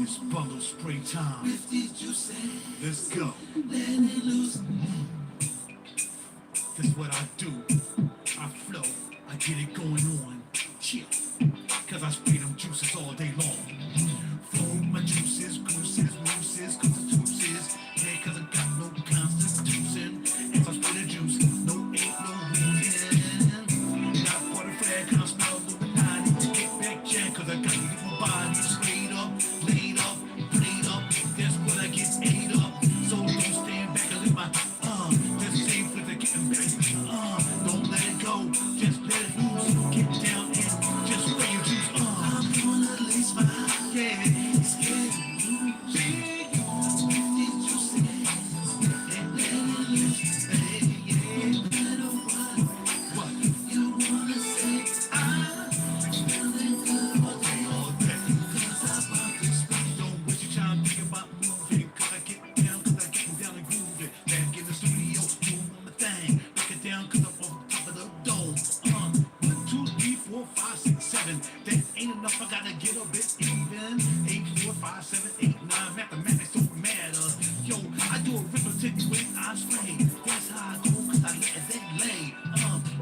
It's bundle spray time. 50 juices. Let's go. Let it loose. That's what I do. I flow. I get it going on. Chill. Cause I spray them juices all day long. Flow my juices, gooses, mooses, constitutions. Yeah, cause I got no constitution. If I spray the juice, no ain't no reason. Not part of flag, cause I smell Illuminati. Get back, Jack, cause I got to get my body sprayed up, laid up, played up. That's what I get ate up. So don't stand back and let my just save for the getting back. Don't let it go, just let it loose. Get down and just spray your juice. I'm gonna release my yeah, it's getting loose. These juices and let it loose. Hey, yeah, no matter what you wanna say, I'm feeling good all day. Cause I'm about to spray. Don't waste your time thinking about moving. Cause I get down and groove it. Back in the studio, doing my thing. Break it down cause I'm on top of the dome. 1, 2, 3, 4, 5, 6, 7. That ain't enough, I gotta get a bit even. 8, 4, 5, 7, 8, 9. Mathematics don't matter. Yo, I do arithmetic when I spray. That's how I go cause I let that lay.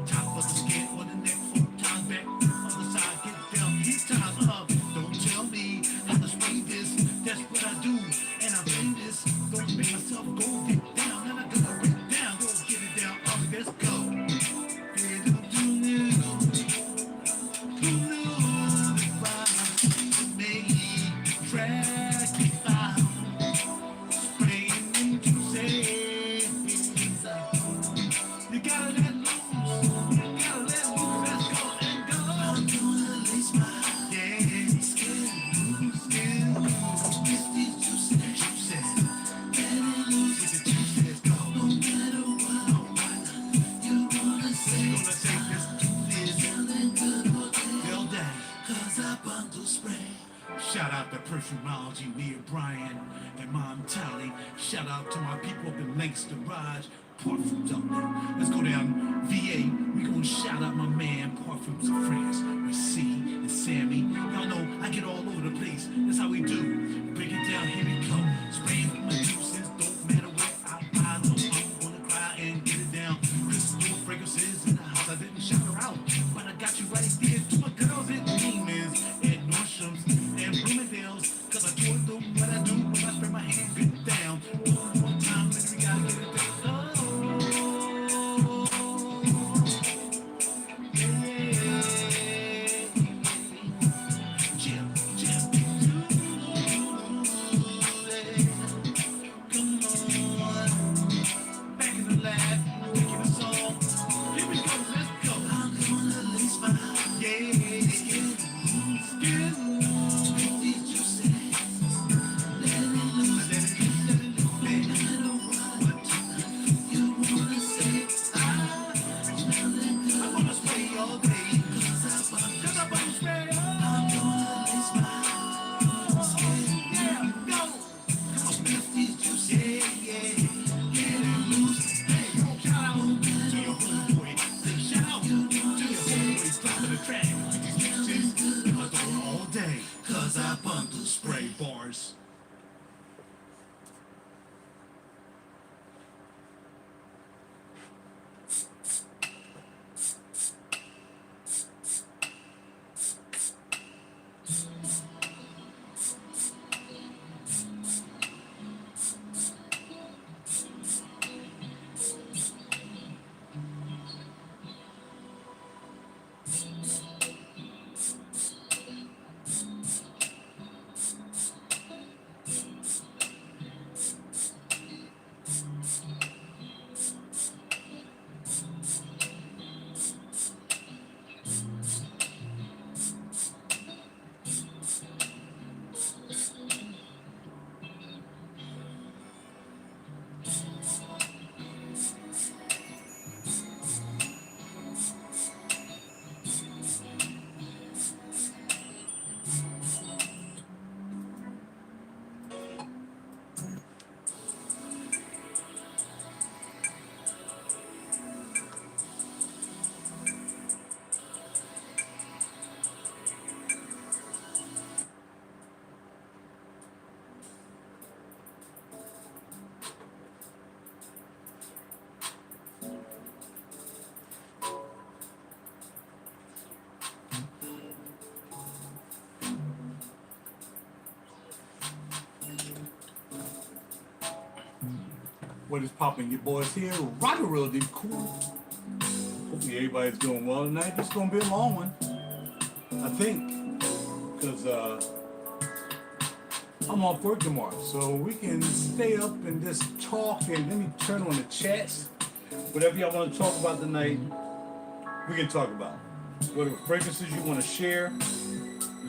Top of the skin on the neck, 4 times back. On the side, get down 3 times up. Don't tell me how to spray this. That's what I do. And I bring this. Don't make myself go get down. And I gotta break down. Go get it down. Let's go. Get up to new. Who knew the vibe made track it out. Spraying into saves. You gotta let loose. You gotta let loose. Let's go and go. I'm gonna lace my yeah. Skin loose. It's these juices. Let it loose. With the juices go. No matter what you wanna say. You gonna say this juice is feeling good all day. Cause I bundle spray. Shout out to Perfumology, Nia Bryan, and Mom Tally. Shout out to my people up in Langston Raj. Parfums out there. Let's go down VA. We gonna shout out my man, Parfums of France, with C and Sammy. Y'all know I get all over the place. That's how we do. Break it down, here we go. Spraying with my juices, don't matter where I buy them. I'm gonna cry and get it down. Crystal fragrances in the house. I didn't shout her out, but I got you right there. To my girls at Demons, at Nordstrom's, and Bloomingdale's. Cause I told them what I do when I spray my hand good down. One more time, then we gotta get it down. Cause I bundle spray bars. What is popping? Your boys here, RaJuR Real Deep Cool. Hopefully everybody's doing well tonight. This is gonna be a long one, I think, because I'm off work tomorrow, so we can stay up and just talk. And let me turn on the chats. Whatever y'all want to talk about tonight, we can talk about. Whatever fragrances you want to share,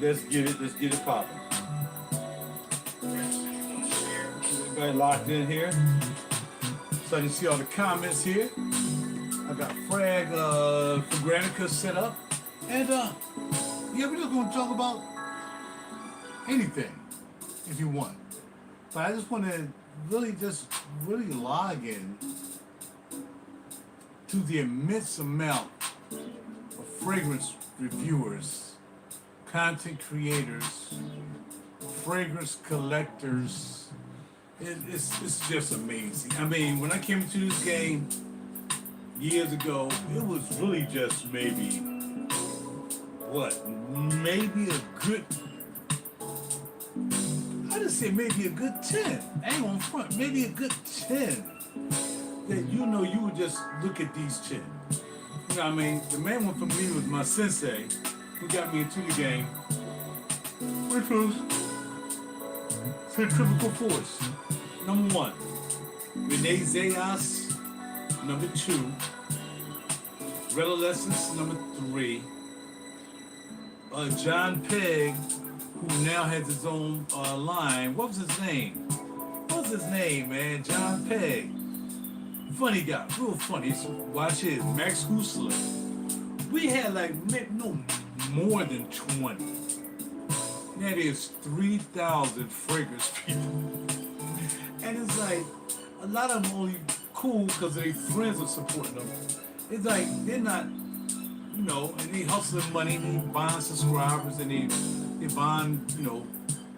let's get it popping. Everybody locked in here, so I can see all the comments here. I got Fragluminati set up, and yeah, we're just gonna talk about anything if you want. But I just want to really log in to the immense amount of fragrance reviewers, content creators, fragrance collectors. It's just amazing. I mean, when I came into this game years ago, it was really just maybe a good, I just say maybe a good 10. I ain't on front, maybe a good 10. That you would just look at these 10. You know what I mean? The main one for me was my sensei, who got me into the game, which was Centrifugal Force, number 1. Renee Zayas, number 2. Redolescence, number 3. John Pegg, who now has his own line. What was his name? What's his name, man? John Pegg. Funny guy, real funny. Watch his Max Husler. We had like no more than 20. That is 3,000 fragrance people. And it's like, a lot of them only cool because their friends are supporting them. It's like, they're not, and they hustling money, they buying subscribers, and they buying,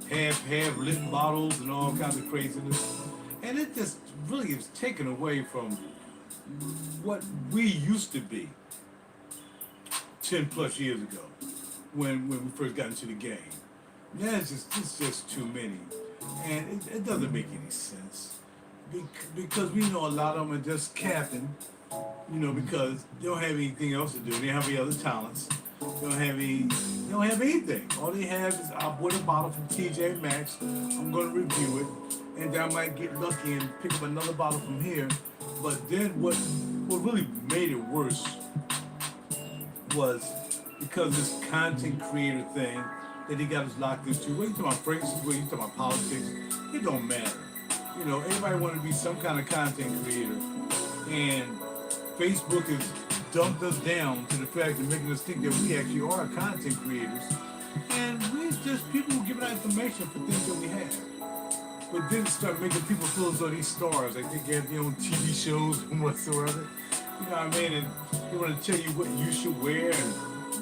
half lit bottles and all kinds of craziness. And it just really is taken away from what we used to be 10 plus years ago when we first got into the game. Yeah, it's just too many. And it doesn't make any sense. Because we know a lot of them are just capping, because they don't have anything else to do. They don't have any other talents. They don't have anything. All they have is, I bought a bottle from TJ Maxx. I'm going to review it. And I might get lucky and pick up another bottle from here. But then what really made it worse was because this content creator thing that he got us locked into. When you talk about fragrances, when you talk about politics, it don't matter. Everybody want to be some kind of content creator. And Facebook has dumped us down to the fact of making us think that we actually are content creators. And we're just people who give out information for things that we have. But then start making people feel as though these stars, like they have their own TV shows and whatsoever. You know what I mean? And they want to tell you what you should wear and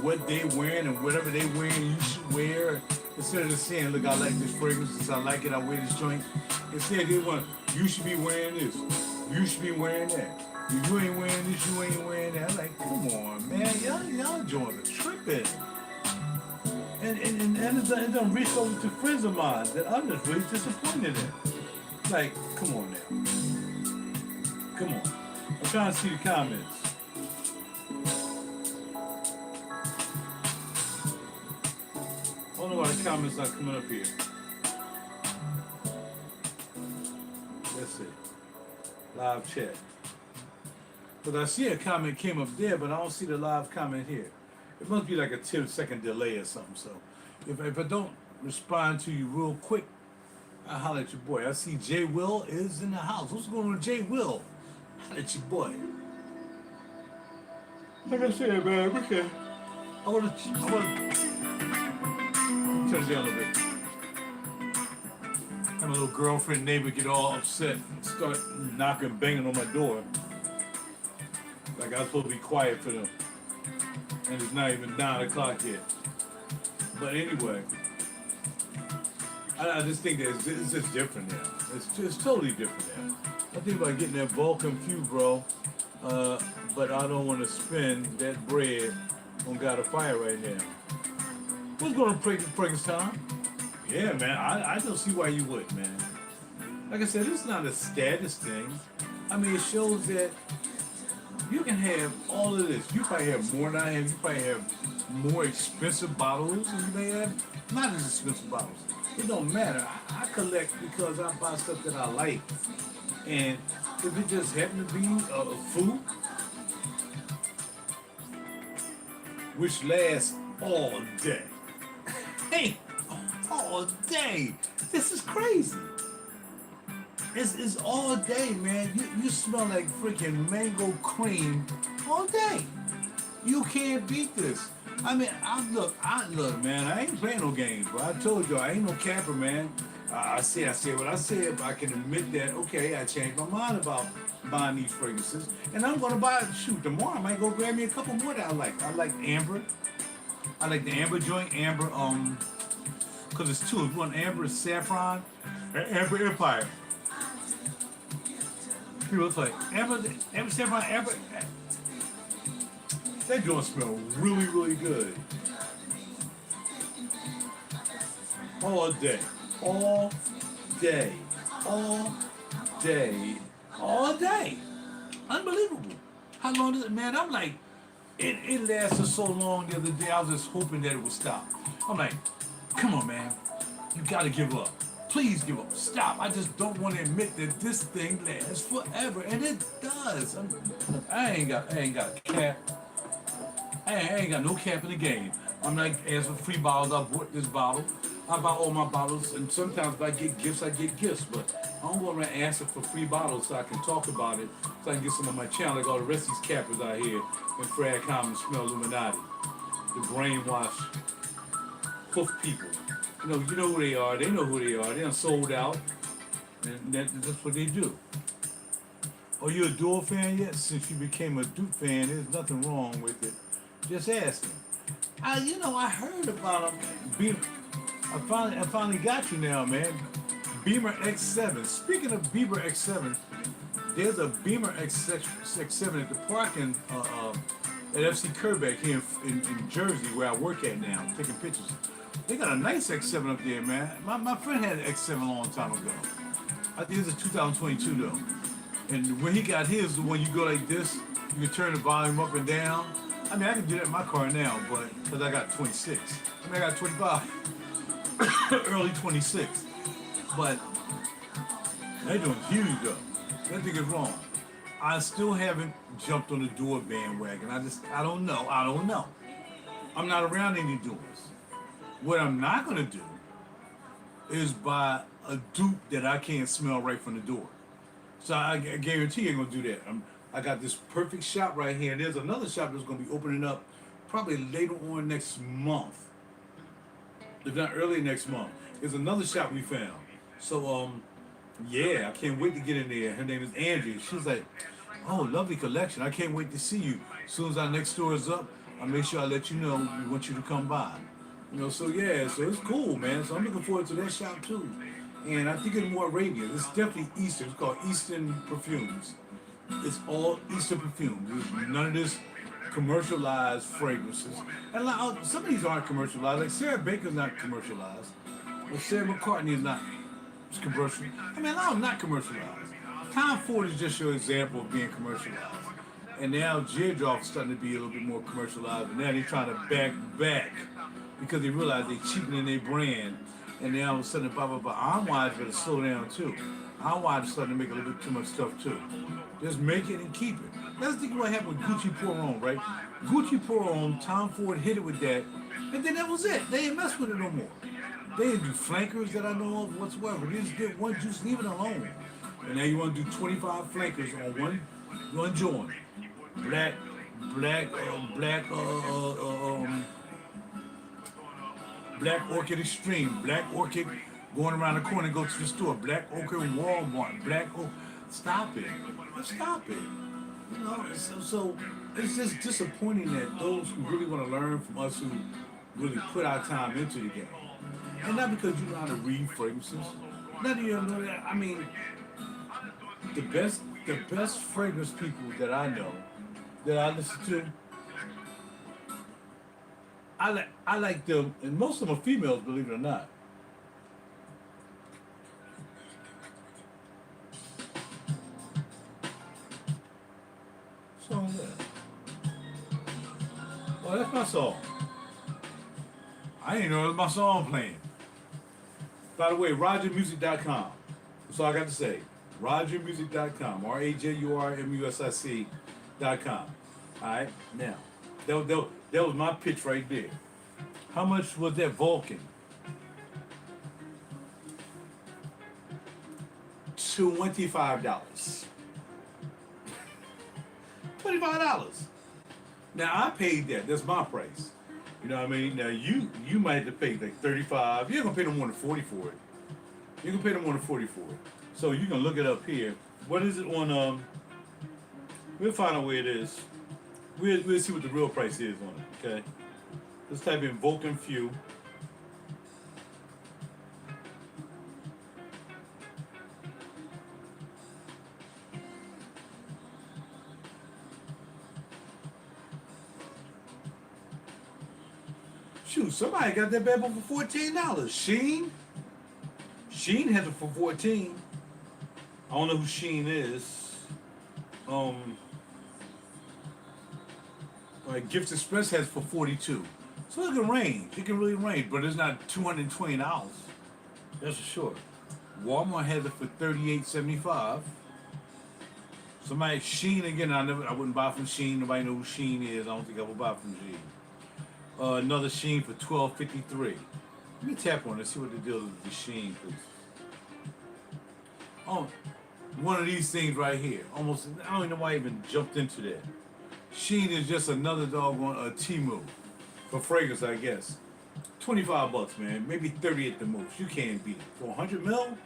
what they wearing and whatever they wearing you should wear. Instead of just saying, look, I like this fragrance, I like it, I wear this joint. Instead they want, you should be wearing this, you should be wearing that. If you ain't wearing this, you ain't wearing that. I'm like, come on, man, y'all joints are tripping. And it done reached over to friends of mine that I'm just really disappointed in. Like, come on now. Come on. I'm trying to see the comments. I don't know why the comments not coming up here. Let's see. Live chat. Because I see a comment came up there, but I don't see the live comment here. It must be like a 10-second delay or something. So if I don't respond to you real quick, I'll holler at your boy. I see Jay Will is in the house. What's going on with Jay Will? Holler at your boy. Like I said, man, okay. I want to turn it down a little bit. Have a little girlfriend neighbor get all upset and start knocking, banging on my door. Like I was supposed to be quiet for them. And it's not even 9 o'clock yet. But anyway, I just think that it's just different now. It's totally different now. I think about getting that Vulcan Few, bro. But I don't want to spend that bread on God of Fire right now. What's going on, Frankenstein? Yeah, man, I don't see why you would, man. Like I said, it's not a status thing. I mean, it shows that you can have all of this. You probably have more than I have. You probably have more expensive bottles, and you may have not as expensive bottles. It don't matter. I collect because I buy stuff that I like, and if it just happen to be food, which lasts all day. Hey, all day. This is crazy. It's all day, man. You smell like freaking mango cream all day. You can't beat this. I mean, I look, man. I ain't playing no games, bro. I told you I ain't no capper, man. I say what I said, but I can admit that. Okay, I changed my mind about buying these fragrances, and I'm gonna buy. Shoot, tomorrow I might go grab me a couple more that I like. I like amber. I like the amber joint, amber. Cause it's two. If you want amber saffron, amber empire. People like amber saffron, amber. That joint smell really, really good. All day, all day, all day, all day. Unbelievable. How long does it, man? I'm like, it lasted so long the other day. I was just hoping that it would stop. I'm like, come on, man. You gotta give up. Please give up. Stop. I just don't want to admit that this thing lasts forever, and it does. I ain't got a cap. I ain't got no cap in the game. I'm like, as for free bottles, I bought this bottle. I buy all my bottles, and sometimes if I get gifts, I get gifts. But I don't go around asking for free bottles so I can talk about it, so I can get some on my channel, like all the rest of these cappers out here in Fragluminati and SmellCom, the brainwashed hoof people. You know who they are. They know who they are. They done sold out, and that's what they do. Are you a Dual fan yet? Since you became a Duke fan, there's nothing wrong with it. Just asking. I heard about them. I finally got you now, man. Beamer X7. Speaking of Beamer X7, there's a Beamer X7 at the parking at FC Kerbeck here in Jersey, where I work at now, taking pictures. They got a nice X7 up there, man. My friend had an X7 a long time ago. I think it's a 2022 though. And when he got his, the one you go like this, you can turn the volume up and down. I mean, I can do that in my car now, but because I got 26. I mean, I got 25. Early 26. But they're doing huge though. That thing is wrong. I still haven't jumped on the door bandwagon. I don't know. I'm not around any doors. What I'm not going to do is buy a dupe that I can't smell right from the door. So I guarantee you ain't going to do that. I got this perfect shop right here. There's another shop that's going to be opening up probably later on next month. If not early next month. There's another shop we found. So, yeah, I can't wait to get in there. Her name is Angie. She's like, oh, lovely collection. I can't wait to see you. As soon as our next store is up, I'll make sure I let you know we want you to come by. So yeah, so it's cool, man. So I'm looking forward to that shop too. And I think it's more Arabian. It's definitely Eastern. It's called Eastern Perfumes. It's all Eastern perfumes. There's none of this commercialized fragrances. And some of these aren't commercialized. Like Sarah Baker's not commercialized. Or Sarah McCartney is not commercial. I mean, I'm not commercialized. Tom Ford is just your example of being commercialized. And now Deirdre is starting to be a little bit more commercialized. And now they're trying to back because they realize they're cheapening their brand. And then all of a sudden, blah, blah, blah. Armwise better slow down too. Armwise is starting to make a little bit too much stuff too. Just make it and keep it. Let's think what happened with Gucci Pour Homme, right? Gucci Pour Homme, Tom Ford hit it with that. And then that was it. They didn't mess with it no more. They didn't do flankers that I know of whatsoever. They just did one juice, leave it alone. And now you want to do 25 flankers on one joint. Black Orchid Extreme, Black Orchid going around the corner and go to the store, Black Orchid Walmart, Black Orchid. Stop it. Stop it. So it's just disappointing that those who really want to learn from us who really put our time into the game. And not because you know how to read fragrances. Not even know that. I mean, the best fragrance people that I know, that I listen to, I like them, and most of them are females, believe it or not. Oh, that's my song. I didn't know it was my song playing. By the way, RaJuRmusic.com. That's all I got to say. RaJuRmusic.com. RaJuRmusic.com. Alright? Now, that was my pitch right there. How much was that Vulcan? $25. $25. Now I paid that. That's my price. You know what I mean? Now you might have to pay like 35. You're gonna pay no more than 40 for it. You can pay no more than 40 for it. So you can look it up here. What is it on? We'll find out where it is. We'll see what the real price is on it. Okay. Let's type in Vulcan Fuel. Shoot, somebody got that bad boy for $14. Sheen has it for 14. I don't know who Sheen is. Like Gifts Express has it for 42. So it can range. It can really range, but it's not $220. That's for sure. Walmart has it for $38.75. Somebody Sheen again. I wouldn't buy from Sheen. Nobody knows who Sheen is. I don't think I would buy from Sheen. Another Sheen for $12.53. Let me tap on it, see what the deal is with the Sheen, please. Oh, one of these things right here. Almost, I don't even know why I even jumped into that. Sheen is just another doggone Temu for fragrance, I guess. $25, man. Maybe 30 at the most. You can't beat it. For 100 mil?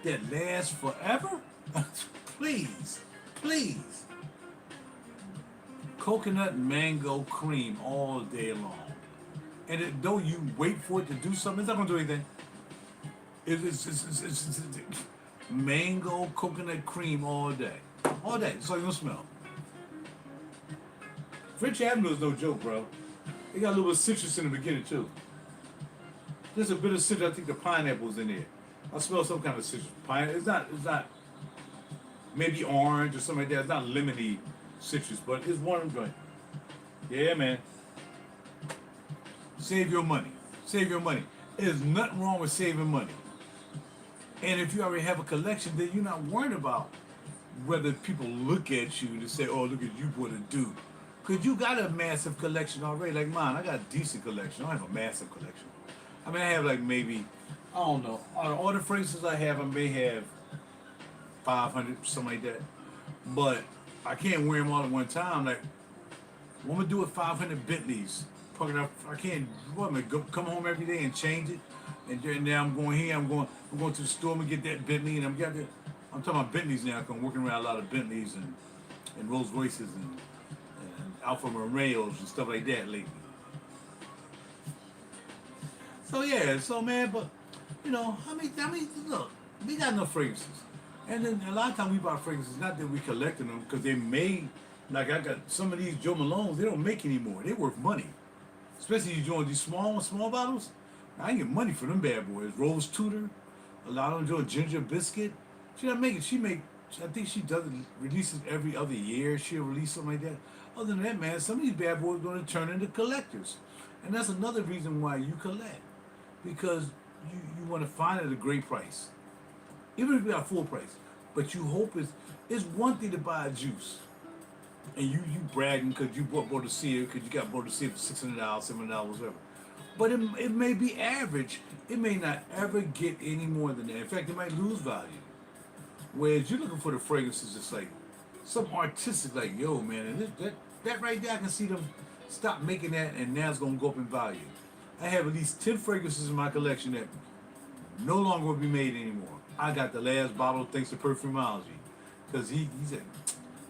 That lasts forever? Please. Please. Coconut mango cream all day long. And though you wait for it to do something, it's not going to do anything. It's mango coconut cream all day. All day. That's all you're going to smell. French Avenue is no joke, bro. They got a little bit of citrus in the beginning, too. There's a bit of citrus. I think the pineapple's in there. I smell some kind of citrus. It's not maybe orange or something like that. It's not lemony citrus, but it's one of them joint. Yeah, man. Save your money. Save your money. There's nothing wrong with saving money. And if you already have a collection, then you're not worried about whether people look at you and say, oh, look at you, what a dude. Because you got a massive collection already. Like mine, I got a decent collection. I don't have a massive collection. I mean, I have like maybe, I don't know, all the fragrances I have, I may have 500, something like that. But I can't wear them all at one time. Like, what I'm gonna do with 500 Bentleys? I can't. What am I gonna come home every day and change it? And now I'm going here. I'm going to the store and get that Bentley. And I'm talking about Bentleys now. Cause I'm working around a lot of Bentleys and Rolls Royces and Alfa Romeos and stuff like that lately. So yeah. So man, but you know, I mean, look, we got no fragrances. And then a lot of times we buy fragrances, not that we collecting them, because they made, like I got some of these Joe Malones, they don't make anymore. They're worth money. Especially you doing these small bottles. I can get money for them bad boys. Rose Tudor, a lot of them doing Ginger Biscuit. She not making, I think she does releases every other year. She'll release something like that. Other than that, man, some of these bad boys are going to turn into collectors. And that's another reason why you collect. Because you want to find it at a great price. Even if you got full price. But you hope it's one thing to buy a juice. And you bragging because you bought Bordocea, because you got Bordocea for $600, $700, whatever. But it may be average. It may not ever get any more than that. In fact, it might lose value. Whereas you're looking for the fragrances, it's like some artistic, like, yo, man, and that right there, I can see them stop making that, and now it's going to go up in value. I have at least 10 fragrances in my collection that no longer will be made anymore. I got the last bottle thanks to Perfumology. Because he said,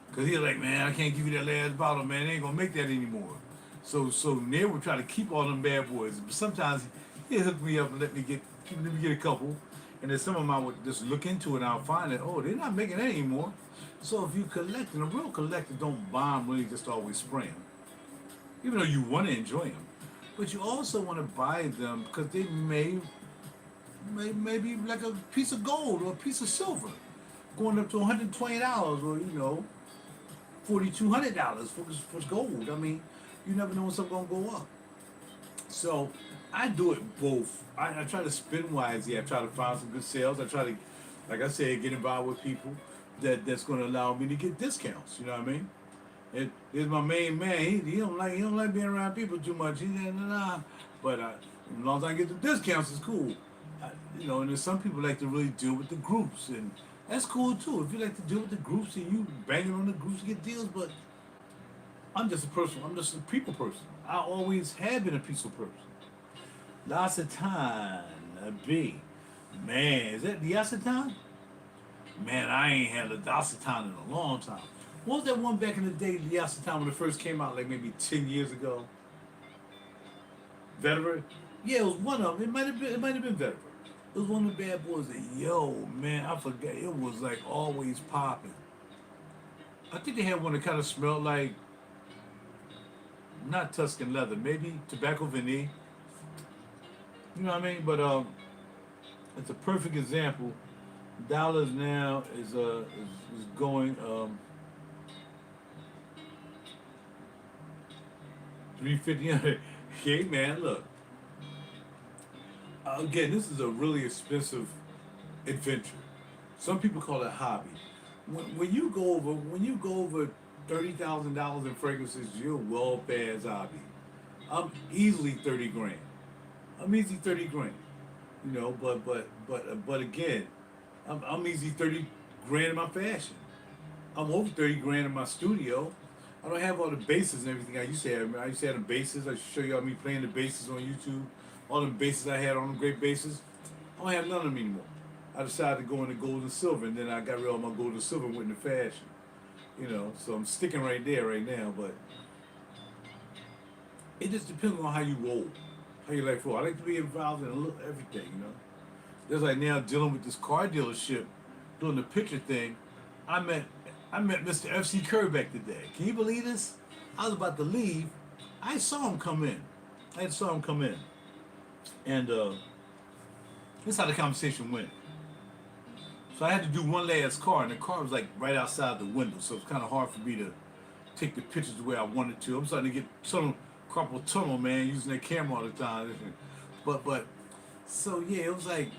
because he's like, man, I can't give you that last bottle, man. They ain't going to make that anymore. So they would try to keep all them bad boys. But sometimes he'll hook me up and let me get a couple. And then some of them I would just look into it and I'll find that, oh, they're not making that anymore. So if you collect, and a real collector don't buy them really just always spray them. Even though you want to enjoy them. But you also want to buy them because they may be like a piece of gold or a piece of silver. Going up to $120 or, you know, $4,200 for gold. I mean, you never know when something's gonna go up. So I do it both. I try to spin wisely. I try to find some good sales. I try to, like I said, get involved with people that's going to allow me to get discounts. You know what I mean? It's my main man. He don't like being around people too much. But as long as I get the discounts, it's cool. And there's some people like to really deal with the groups, and that's cool too. If you like to deal with the groups and you banging on the groups to get deals, but I'm just a person. I'm just a people person. I always have been a peaceful person. Lots of time, B. Man, is that the Yasatan? Man, I ain't had a Yasatan in a long time. What was that one back in the day, the Yasatan, when it first came out, like maybe 10 years ago? Veteran? Yeah, it was one of them. It might have been Veteran. It was one of the bad boys that, yo, man, I forget. It was like always popping. I think they had one that kind of smelled like, not Tuscan leather, maybe tobacco vanille. You know what I mean? But it's a perfect example. Dollars now is going 350. Hey man, look. Again, this is a really expensive adventure. Some people call it hobby. When you go over $30,000 in fragrances, you're well past hobby. I'm easily 30 grand. I'm easy 30 grand. But again, I'm easy 30 grand in my fashion. I'm over 30 grand in my studio. I don't have all the basses and everything I used to have. I used to have the basses. I show y'all me playing the basses on YouTube. All the basses I had on them great basses. I don't have none of them anymore. I decided to go into gold and silver, and then I got rid of all my gold and silver and went into fashion. So I'm sticking right there right now, but it just depends on how you roll, how you like roll. I like to be involved in a little everything, There's like now dealing with this car dealership, doing the picture thing. I met Mr. FC Kerbeck today. Can you believe this? I was about to leave. I saw him come in. And this is how the conversation went. So I had to do one last car, and the car was like right outside the window, so it's kind of hard for me to take the pictures the way I wanted to. I'm starting to get carpal tunnel, man, using that camera all the time. But so yeah, it was like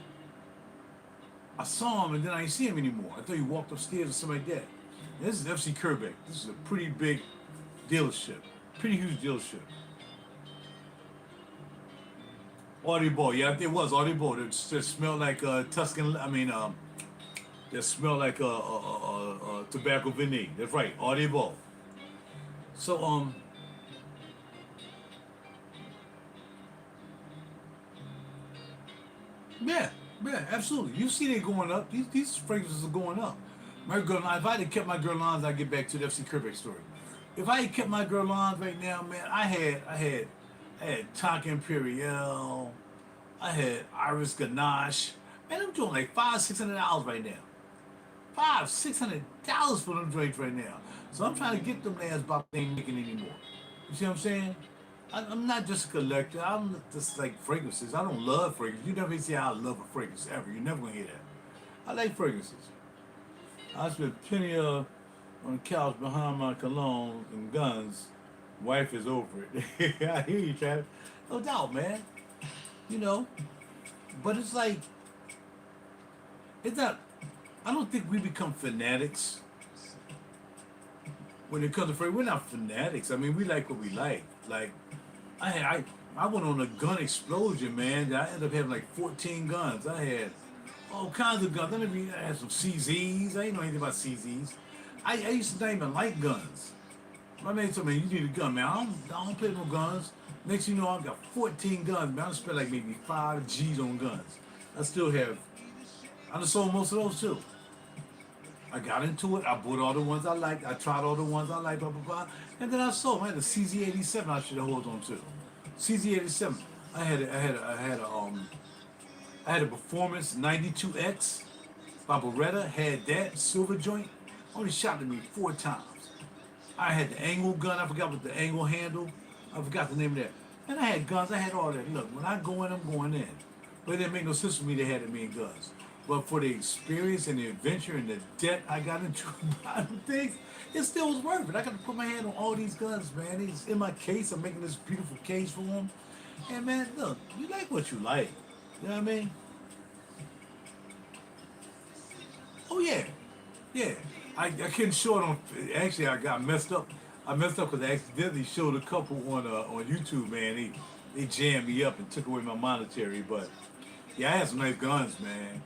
I saw him and then I didn't see him anymore. I thought he walked upstairs or something like that. And this is FC Kerbeck. This is a pretty big dealership, pretty huge dealership. Audible, yeah, it was Audible. It smelled like Tuscan. That smelled like tobacco vanille. That's right, Audible. So yeah, absolutely. You see they going up. These fragrances are going up. My girl, if I had kept my Guerlains, I'd get back to the FC Kerbeck story. If I had kept my Guerlains right now, man, I had Tonka Imperial, I had Iris Ganache. Man, I'm doing like $500-600 right now. $500-600 for them drinks right now. So I'm trying to get them last bottles they ain't making anymore. You see what I'm saying? I'm not just a collector. I'm just like fragrances. I don't love fragrances. You never see how I love a fragrance ever. You're never gonna hear that. I like fragrances. I spent plenty on the couch behind my cologne and guns. Wife is over it. I hear you, Travis. No doubt, man. But it's like, it's not. I don't think we become fanatics when it comes to fragrance. We're not fanatics. I mean, we like what we like. Like, I went on a gun explosion, man. I ended up having like 14 guns. I had all kinds of guns. I had some CZs. I didn't know anything about CZs. I used to not even like guns. My man told me, you need a gun, man. I don't play no guns. Next thing you know, I got 14 guns, man. I spent like maybe 5 G's on guns. I just sold most of those too. I got into it. I bought all the ones I liked. I tried all the ones I liked, blah, blah, blah. And then I sold. I had a CZ87 I should have held on to. CZ87. I had a Performance 92X by Beretta. Had that silver joint. Only shot at me 4 times. I had the angle gun. I forgot what the angle handle. I forgot the name of that. And I had guns. I had all that. Look, when I go in, I'm going in. But it didn't make no sense for me to have that many guns. but for the experience and the adventure and the debt I got into buying things, it still was worth it. I got to put my hand on all these guns, man. It's in my case. I'm making this beautiful case for them. And man, look, you like what you like. You know what I mean? Oh yeah, yeah. I couldn't show it on. Actually, I got messed up. I messed up because I accidentally showed a couple on YouTube. Man, they jammed me up and took away my monetary. But yeah, I had some nice guns, man.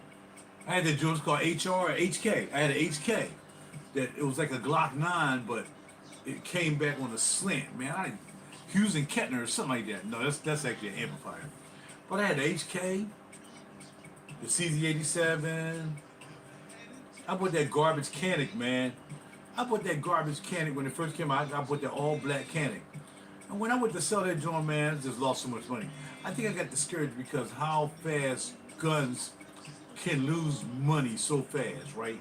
I had that joint called HR or HK. I had an HK that it was like a Glock 9, but it came back on a slant, man. Hughes and Kettner or something like that. No, that's actually an amplifier. But I had the HK, the CZ87. I bought that garbage Canic, man. I bought that garbage Canic when it first came out. I bought that all black Canic. And when I went to sell that joint, man, I just lost so much money. I think I got discouraged because how fast guns can lose money so fast, right?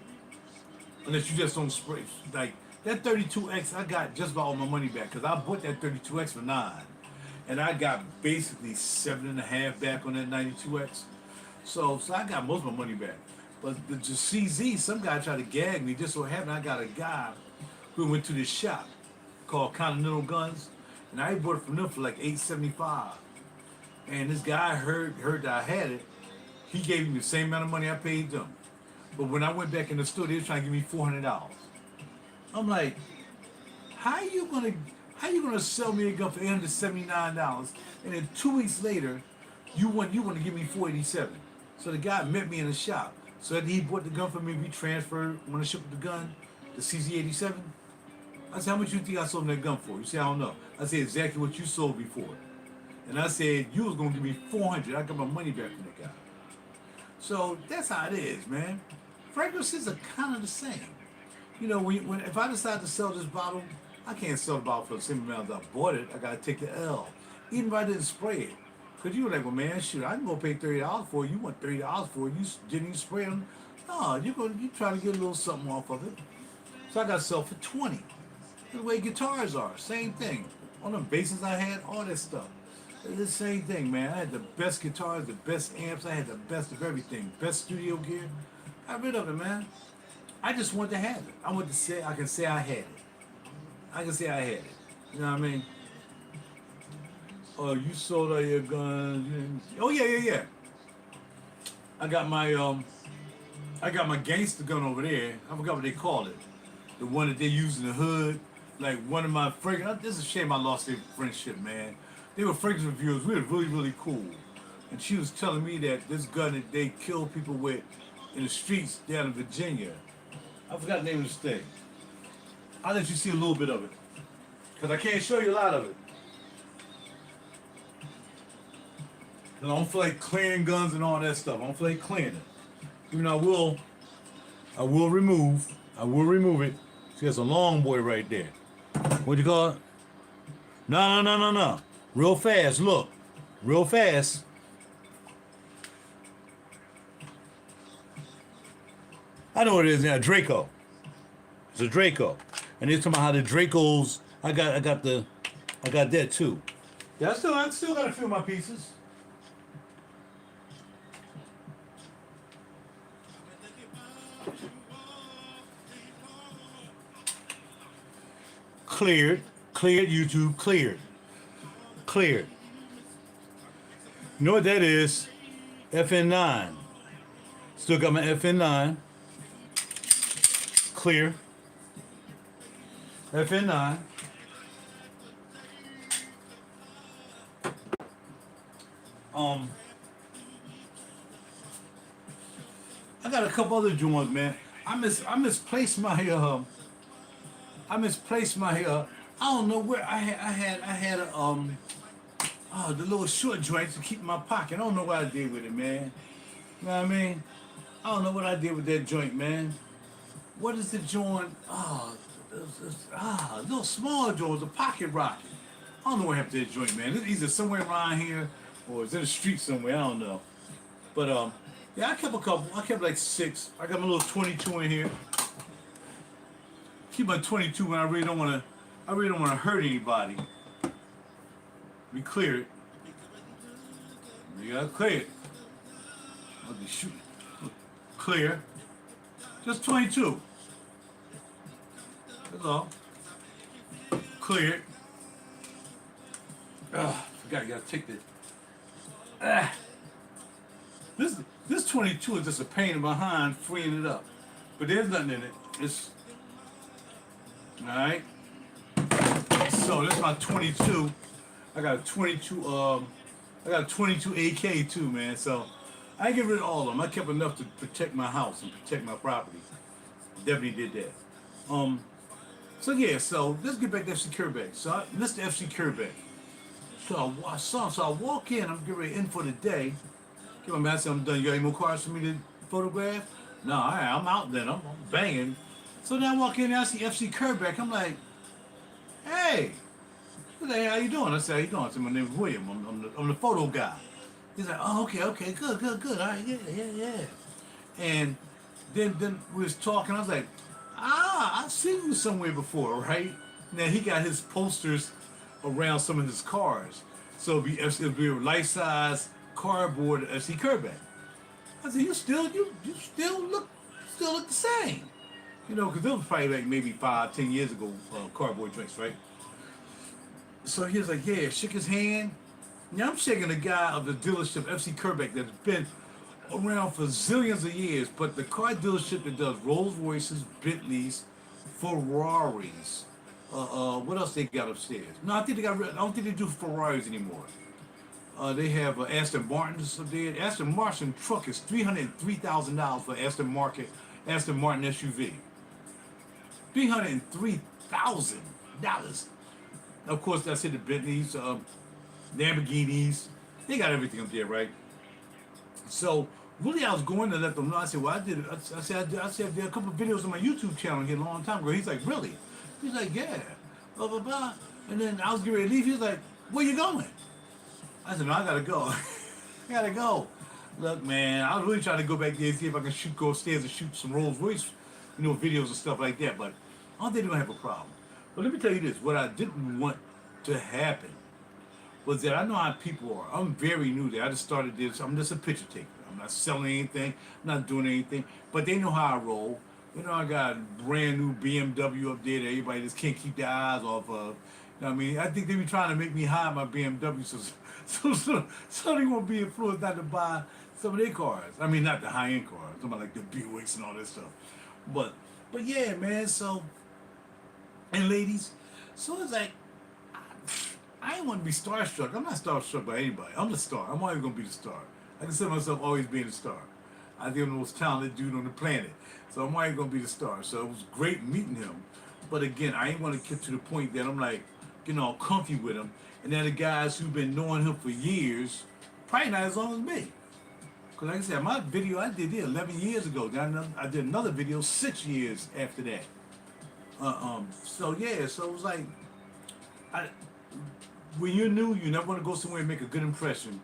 Unless you just don't spray. Like that 32X, I got just about all my money back because I bought that 32X for 9. And I got basically 7.5 back on that 92X. So I got most of my money back. But the CZ, some guy tried to gag me. Just so happened I got a guy who went to this shop called Continental Guns, and I bought it from them for like $8.75. And this guy heard that I had it. He gave me the same amount of money I paid them. But when I went back in the store, they were trying to give me $400. I'm like, how you gonna sell me a gun for $879? And then 2 weeks later, you want to give me $487? So the guy met me in the shop. So after he bought the gun for me, we transferred when I shipped the gun, the CZ87. I said, how much you think I sold that gun for? You say, I don't know. I said, exactly what you sold before. And I said, you was going to give me $400. I got my money back from the guy. So that's how it is, man. Fragrances are kind of the same. You know, if I decide to sell this bottle, I can't sell the bottle for the same amount as I bought it. I got to take the L. Even if I didn't spray it. Because you were like, well, man, shoot, I can go pay $30 for it. You want $30 for it. You didn't even spray them. No, you trying to get a little something off of it. So I got to sell for $20. The way guitars are, same thing. On the basses I had, all that stuff. It's the same thing, man. I had the best guitars, the best amps. I had the best of everything. Best studio gear. I got rid of it, man. I just want to have it. I can say I had it. I can say I had it. You know what I mean? Oh, you sold all your guns. Oh yeah. I got my gangster gun over there. I forgot what they call it. The one that they use in the hood. Like one of my fragrance. This is a shame I lost their friendship, man. They were fragrance reviewers. We were really, really cool. And she was telling me that this gun that they kill people with in the streets down in Virginia. I forgot the name of this thing. I'll let you see a little bit of it. Because I can't show you a lot of it. I don't feel like clearing guns and all that stuff. I don't feel like clearing it. Even though I will remove it. See, that's a long boy right there. What you call it? No. Real fast, look. Real fast. I know what it is now, Draco. It's a Draco. And they're talking about how the Dracos, I got that too. Yeah, I still got a few of my pieces. Cleared YouTube, cleared. You know what that is? FN9. Still got my FN9. Clear. FN9. I got a couple other joints, man. I misplaced my I don't know where I had a the little short joints to keep in my pocket. I don't know what I did with it, man. You know what I mean? I don't know what I did with that joint, man. What is the joint? Little small joint, the pocket rocket. I don't know what happened to that joint, man. It's either somewhere around here or it's in the street somewhere. I don't know. But yeah, I kept a couple. I kept like 6. I got my little 22 in here. Keep my 22 when I really don't want to hurt anybody. We clear it. We gotta clear it. I'll be shooting. clear. Just 22. That's all. Clear. Forgot you gotta take the. This 22 is just a pain in my behind freeing it up, but there's nothing in it. It's all right. So this is my 22. I got a 22. I got a 22 AK too, man. So I didn't get rid of all of them. I kept enough to protect my house and protect my property. Definitely did that. So yeah. So let's get back to FC Kerbeck. So this is the FC Kerbeck. So I walk in. I'm getting ready in for the day. Get my mask. I'm done. You got any more cars for me to photograph? No, all right, I'm out then. I'm banging. So then I walk in and I see FC Kerbeck. I'm like, hey. He's like, how you doing? I said, how you doing? I said, my name is William. I'm the photo guy. He's like, oh, okay, good. All right, yeah. And then we was talking. I was like, I've seen you somewhere before, right? Now he got his posters around some of his cars. So it'll be a life-size cardboard FC Kerbeck. I said, you still look the same. You know, because those was probably like maybe 5-10 years ago, cardboard drinks, right? So he was like, yeah, shook his hand. Now I'm shaking the guy of the dealership, FC Kerbeck, that's been around for zillions of years, but the car dealership that does Rolls Royces, Bentleys, Ferraris. What else they got upstairs? No, I don't think they do Ferraris anymore. They have Aston Martins up there. Aston Martin truck is $303,000 for Aston Martin SUV. $303,000. Of course, that's it. The Bentleys, Lamborghinis, they got everything up there, right? So really, I was going to let them know. I said, well, I did a couple of videos on my YouTube channel here a long time ago. He's like, really? He's like, yeah, blah blah blah. And then I was getting ready to leave. He was like, where you going? I said, no, I gotta go. I gotta go. Look, man, I was really trying to go back there and see if I can go upstairs and shoot some Rolls Royce, videos and stuff like that. But I don't think they're gonna have a problem. But let me tell you this: what I didn't want to happen was that I know how people are. I'm very new there. I just started this. I'm just a picture taker. I'm not selling anything. I'm not doing anything. But they know how I roll. I got a brand new BMW up there that everybody just can't keep their eyes off of. I mean, I think they be trying to make me hide my BMW so they won't be influenced not to buy some of their cars. I mean, not the high-end cars. I'm talking about like the Buicks and all that stuff. But yeah, man. So, and ladies, so it's like, I ain't want to be starstruck. I'm not starstruck by anybody. I'm the star. I'm always going to be the star. I consider myself always being the star. I think I'm the most talented dude on the planet. So I'm always going to be the star. So it was great meeting him. But again, I ain't want to get to the point that I'm like, getting all comfy with him. And then the guys who've been knowing him for years, probably not as long as me. Because like I said, my video I did it 11 years ago. Then I did another video 6 years after that. So yeah, so it was like, when you're new, you never want to go somewhere and make a good impression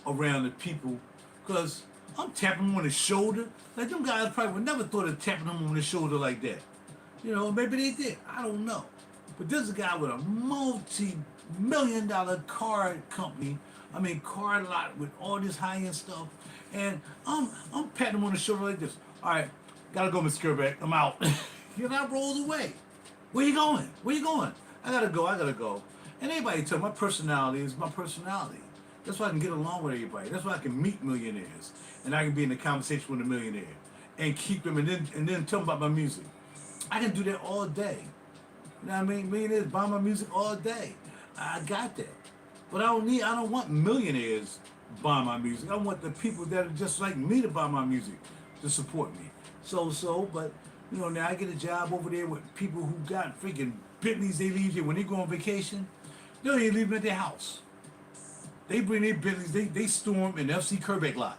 around the people. Because I'm tapping him on the shoulder. Like, them guys probably would never thought of tapping him on the shoulder like that. Maybe they did. I don't know. But this is a guy with a multi-million-dollar car company. Car lot with all this high-end stuff. And I'm patting him on the shoulder like this. All right, gotta go, Mr. Kerbeck. I'm out. I rolls away. Where you going? I gotta go. And everybody tell me, my personality is my personality. That's why I can get along with everybody. That's why I can meet millionaires. And I can be in a conversation with a millionaire. And keep them, and then tell them about my music. I can do that all day. You know what I mean? Millionaires buy my music all day. I got that. But I don't want millionaires buying my music. I want the people that are just like me to buy my music to support me. But now I get a job over there with people who got freaking Bentleys. They leave here when they go on vacation. They don't even leave them at their house. They bring their Bentleys. They storm in the FC Kerbeck lot.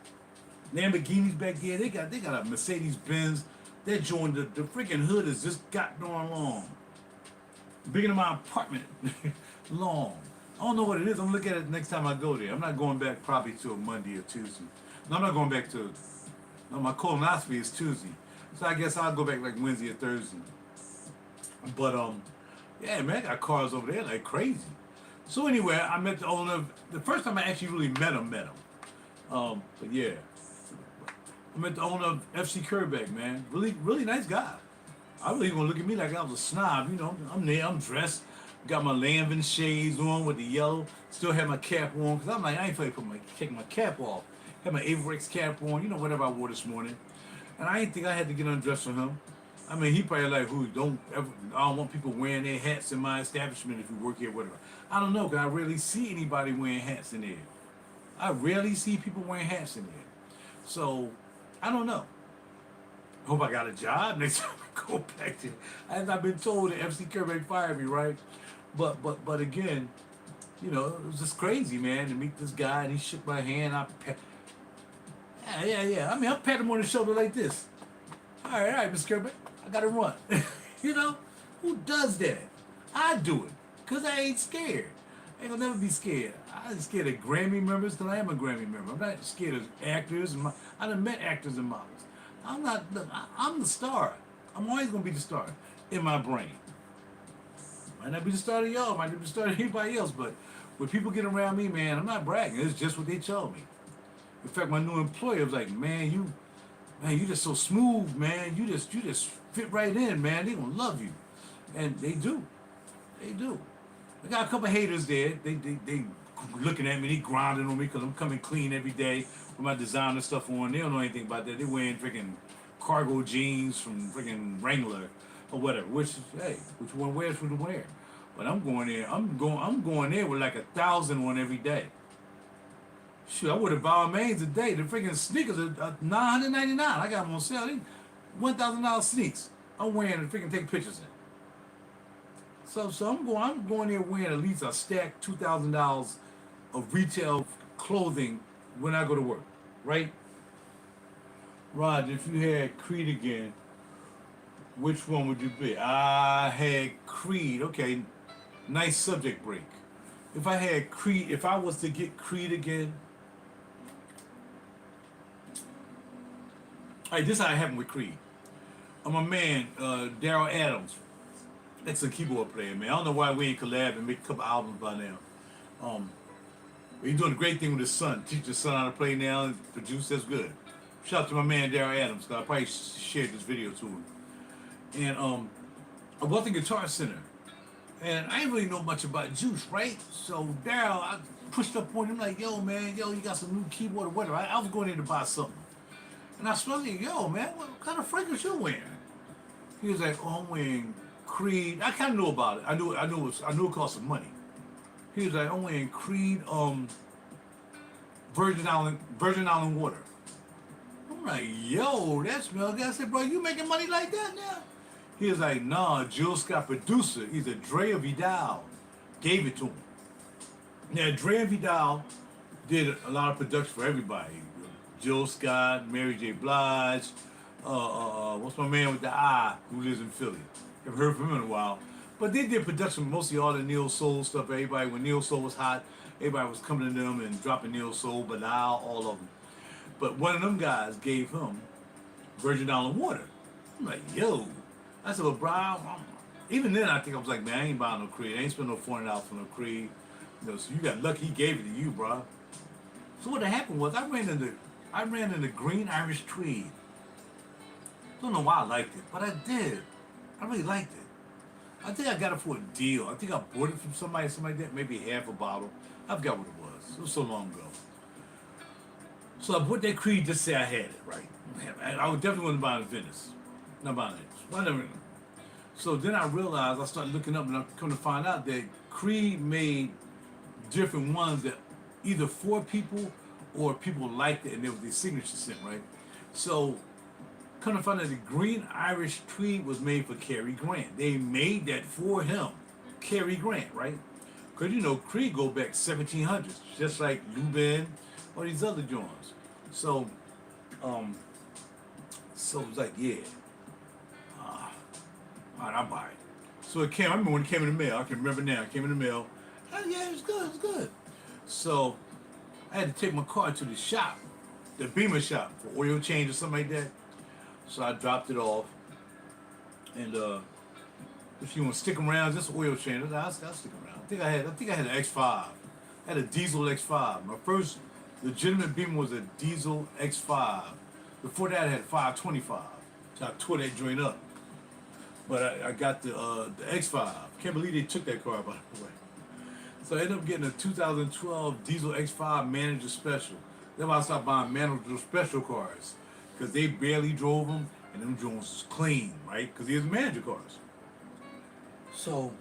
Lamborghinis back there. They got a Mercedes Benz. They're joined the freaking hood is just gotten on long. Bigger than my apartment. Long. I don't know what it is. I'm gonna look at it next time I go there. I'm not going back probably till Monday or Tuesday. No, I'm not going back to. No, my colonoscopy is Tuesday, so I guess I'll go back like Wednesday or Thursday. But yeah, man, I got cars over there like crazy. So anyway, I met the owner. The first time I actually really met him. But yeah. I met the owner of FC Kerbeck, man. Really, really nice guy. I really gonna look at me like I was a snob, you know. I'm there, I'm dressed, got my lambing shades on with the yellow, still have my cap on, cause I'm like, I ain't finna take my cap off. Had my Averex cap on, you know, whatever I wore this morning. And I didn't think I had to get undressed for him. I mean, he probably like, who don't ever, I don't want people wearing their hats in my establishment if you work here, whatever. I don't know, cause I rarely see anybody wearing hats in there. I rarely see people wearing hats in there. So, I don't know. Hope I got a job next time I go back there. As I've been told that FC Kerbeck fired me, right? But again, you know, it was just crazy, man, to meet this guy and he shook my hand. Yeah. I mean, I pat him on the shoulder like this. All right, Mr. Kerbeck, I gotta run. You know, who does that? I do it, cause I ain't scared. I ain't gonna never be scared. I ain't scared of Grammy members, cause I am a Grammy member. I'm not scared of actors. I done met actors and models. I'm not. Look, I'm the star. I'm always gonna be the star in my brain. Might not be the star of y'all. Might not be the star of anybody else. But when people get around me, man, I'm not bragging. It's just what they tell me. In fact, my new employer was like, man, you just so smooth, man. You just fit right in, man. They gonna love you, and they do. They do. I got a couple haters there. They looking at me. They grinding on me because I'm coming clean every day with my designer stuff on. They don't know anything about that. They wearing freaking cargo jeans from freaking Wrangler or whatever. Which one wears for the wear. But I'm going there. I'm going there with like 1,000 on every day. Shoot, I would have Balmains a day. The freaking sneakers are $999. I got them on sale. They $1,000 sneaks. I'm wearing and freaking take pictures in. So I'm going there wearing at least a stack $2,000 of retail clothing when I go to work, right? Rod, if you had Creed again, which one would you be? I had Creed. Okay, nice subject break. If I had Creed, if I was to get Creed again, all right, this is how it happened with Creed. I'm a man, Daryl Adams. Excellent keyboard player, man. I don't know why we ain't collab and make a couple albums by now. He's doing a great thing with his son. Teach his son how to play now and produce. That's good. Shout out to my man Daryl Adams. I probably shared this video to him. And I was in Guitar Center, and I didn't really know much about Juice, right? So Daryl, I pushed up on him like, yo, man, you got some new keyboard or whatever. I was going in to buy something, and I smelled it. Yo, man, what kind of fragrance you wearing? He was like, oh, I'm wearing Creed. I kind of knew about it. I knew it cost some money. He was like, I'm wearing Creed, Virgin Island water. I'm like, yo, that smells good. I said, bro, you making money like that now? He was like, nah, Jill Scott producer, either Dre or Vidal, gave it to him. Now, Dre and Vidal did a lot of production for everybody. Jill Scott, Mary J. Blige, what's my man with the eye who lives in Philly? Haven't heard from him in a while. But they did production, mostly all the Neo Soul stuff. Everybody, when Neo Soul was hot, everybody was coming to them and dropping Neo Soul, Bilal, all of them. But one of them guys gave him Virgin Island water. I'm like, yo. I said, well, bro, even then I think I was like, man, I ain't buying no Creed. I ain't spending no $400 for no Creed. You know, so you got lucky he gave it to you, bro. So what happened was I ran into green Irish tweed. Don't know why I liked it, but I did. I really liked it. I think I got it for a deal. I think I bought it from somebody like that, maybe half a bottle. I forgot what it was. It was so long ago. So I bought that Creed just to say I had it, right? I would definitely want to buy it in Venice. Not buying it. Whatever. So then I realized, I started looking up and I come to find out that Creed made different ones that either for people or people liked it and there was their signature scent, right? So come to find out the green Irish tweed was made for Cary Grant. They made that for him, Cary Grant, right? Because you know, Creed go back 1700s, just like Lubin or these other joints. So it was like, yeah. All right, I'll buy it. So it came, I remember when it came in the mail. I can remember now. It came in the mail. Oh, yeah, it was good. So I had to take my car to the shop, the Beamer shop, for oil change or something like that. So I dropped it off. And if you want to stick around, just oil change, I'll stick around. I think I had an X5. I had a diesel X5. My first legitimate Beamer was a diesel X5. Before that, I had 525. So I tore that joint up. But I got the X5. Can't believe they took that car, by the way. So I ended up getting a 2012 diesel X5 Manager Special. Then I started buying Manager Special cars because they barely drove them, and them joints was clean, right? Because they was Manager cars. So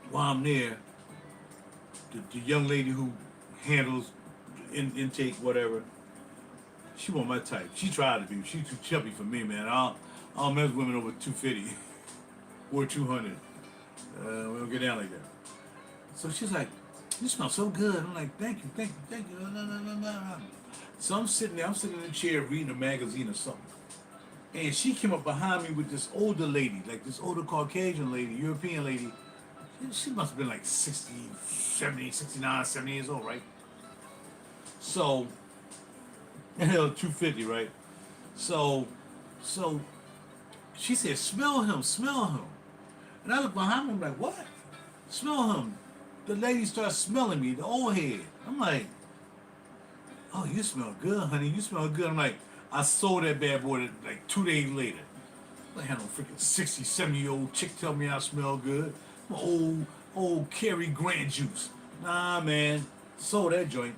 while I'm there, the young lady who handles intake, whatever, she wasn't my type. She tried to be. She's too chubby for me, man. I don't mess with women over 250 or 200. We don't get down like that. So she's like, "You smell so good." I'm like, "Thank you, thank you, thank you." So I'm sitting there. I'm sitting in a chair reading a magazine or something. And she came up behind me with this older lady, like this older Caucasian lady, European lady. She must have been like 60, 70, 69, 70 years old, right? So, 250, right? So she said, "Smell him, smell him." And I look behind me, I'm like, "What? Smell him." The lady starts smelling me, the old head. I'm like, "Oh, you smell good, honey. You smell good." I'm like, I sold that bad boy like 2 days later. I had no freaking 60, 70-year-old chick tell me I smell good. Old Cary Grant juice. Nah, man. Sold that joint.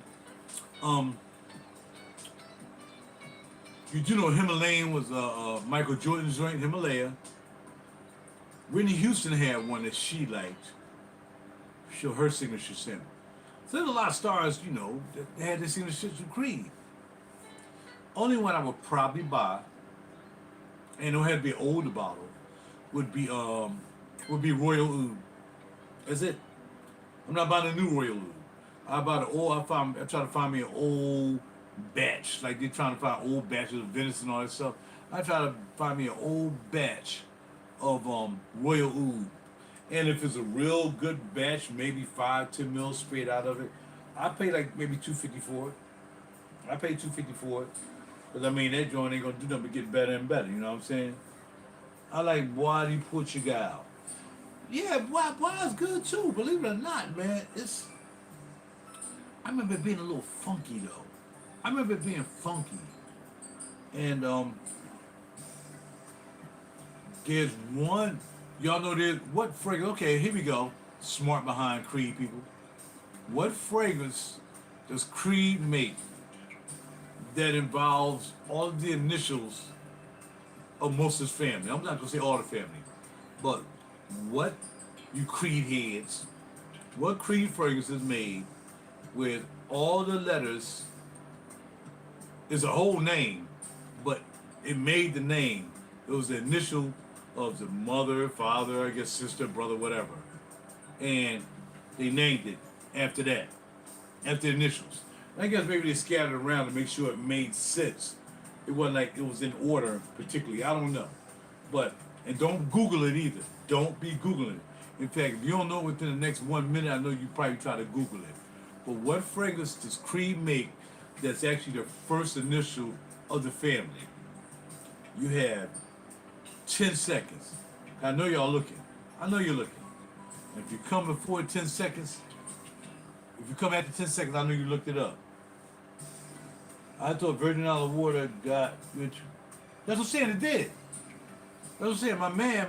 You do know Himalayan was Michael Jordan's joint, Himalaya. Whitney Houston had one that she liked. Show her signature scent. So there's a lot of stars, you know, that had this signature from Creed. Only one I would probably buy, and it would have to be an older bottle, would be Royal Oud. That's it. I'm not buying a new Royal Oud. I buy the old. I try to find me an old batch, like they're trying to find old batches of venison and all that stuff. I try to find me an old batch of Royal Oud. And if it's a real good batch, maybe 5-10 mils straight out of it, I pay like maybe $250 for it. I pay $250 for it. Because I mean, that joint ain't gonna do nothing but get better and better, you know what I'm saying? I like Wadi Portugal. Yeah, Wadi's good too, believe it or not, man. I remember it being a little funky though. I remember it being funky. And there's one, y'all know there's, what fragrance, okay, here we go. Smart behind Creed people. What fragrance does Creed make that involves all of the initials of most of his family? I'm not gonna say all the family, but what you Creed heads, what Creed fragrance is made with all the letters is a whole name, but it made the name. It was the initial of the mother, father, I guess sister, brother, whatever. And they named it after that, after the initials. I guess maybe they scattered around to make sure it made sense. It wasn't like it was in order particularly. I don't know. But, and don't Google it either. Don't be Googling it. In fact, if you don't know within the next 1 minute, I know you probably try to Google it. But what fragrance does Creed make that's actually the first initial of the family? You have 10 seconds. I know y'all looking. I know you're looking. And if you come before 10 seconds, if you come after 10 seconds, I know you looked it up. I thought Virgin Olive Water got, which, that's what I'm saying, it did. That's what I'm saying, my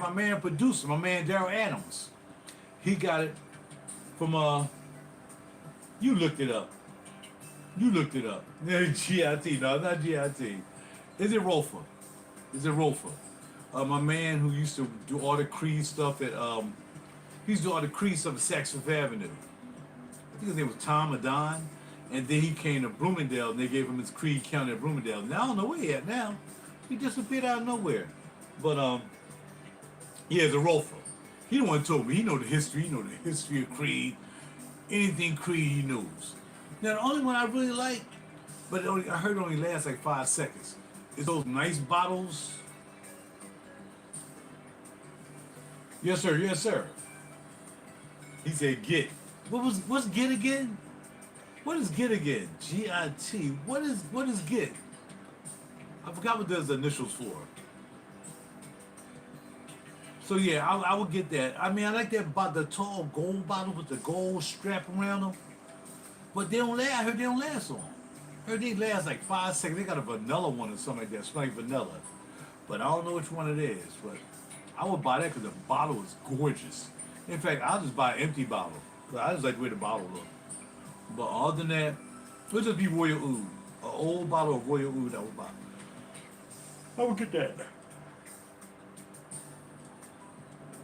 man producer, my man Daryl Adams, he got it from, you looked it up. You looked it up. GIT, no, not GIT. Is it Rofa? Is it Rofa? My man who used to do all the Creed stuff at, he used to do all the Creed stuff at Saks Fifth Avenue. I think his name was Tom or Don. And then he came to Bloomingdale and they gave him his Creed County at Bloomingdale. Now I don't know where he at now. He disappeared out of nowhere. But yeah, it's a Rofa. He the one who told me. He know the history. He know the history of Creed. Anything Creed he knows. Now the only one I really like, but I heard it only lasts like 5 seconds, is those nice bottles. Yes sir, yes sir. He said get. What's get again? What is get again? G-I-T. What is get? I forgot what those initials for. So yeah, I would get that. I mean, I like that the tall gold bottle with the gold strap around them. But they don't last. I heard they don't last long. They last like 5 seconds. They got a vanilla one or something like that. It's like vanilla. But I don't know which one it is. But I would buy that because the bottle is gorgeous. In fact, I'll just buy an empty bottle. 'Cause I just like the way the bottle looks. But other than that, it'll just be Royal Oud. An old bottle of Royal Oud I would buy. I would get that.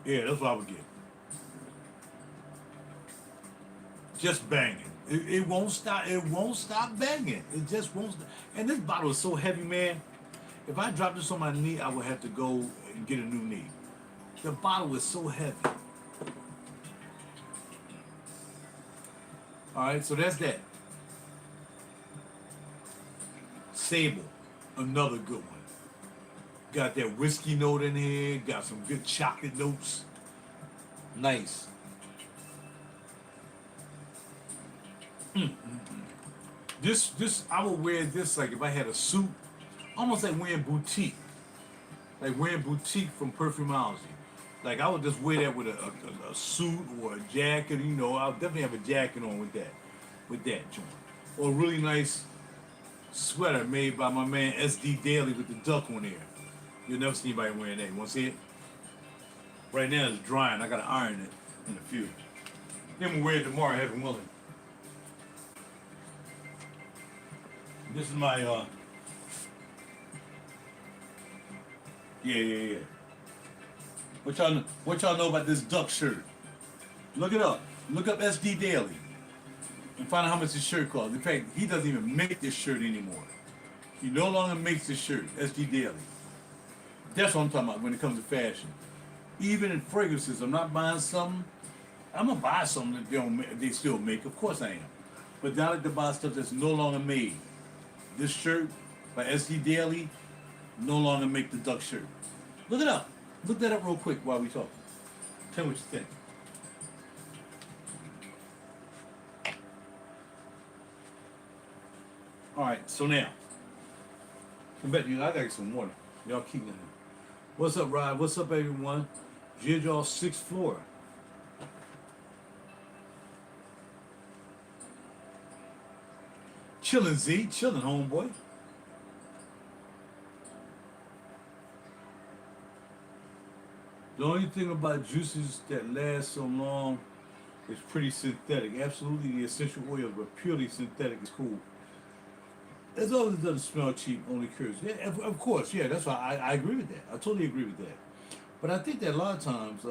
Yeah, that's what I would get. Just banging. It won't stop. It won't stop banging. It just won't. And this bottle is so heavy, man. If I dropped this on my knee, I would have to go and get a new knee. The bottle is so heavy. All right, so that's that. Sable, another good one. Got that whiskey note in here. Got some good chocolate notes. Nice. This I would wear this like if I had a suit, almost like wearing boutique, from Perfumology. Like I would just wear that with a suit or a jacket. You know, I'll definitely have a jacket on with that joint, or a really nice sweater made by my man SD Daily with the duck on there. You'll never see anybody wearing that. You want to see it? Right now it's drying. I gotta iron it in a few. Then we'll wear it tomorrow, heaven willing. This is my yeah. What y'all know about this duck shirt? Look it up. Look up SD Daily and find out how much this shirt costs. In fact, he doesn't even make this shirt anymore. He no longer makes this shirt, SD Daily. That's what I'm talking about when it comes to fashion. Even in fragrances, I'm not buying something. I'm gonna buy something that they still make. Of course I am. But now I like to buy stuff that's no longer made. This shirt by SD Daily no longer make the duck shirt. Look it up. Look that up real quick while we talk. Tell me what you think. All right, so now, I bet you I got some water. Y'all keep that. What's up, Rod? What's up, everyone? RaJuR 6th floor. Chillin', Z. Chillin', homeboy. The only thing about juices that last so long is pretty synthetic. Absolutely, the essential oils, but purely synthetic is cool. As long as it doesn't smell cheap, only cures. Yeah, of course, yeah, that's why I agree with that. I totally agree with that. But I think that a lot of times,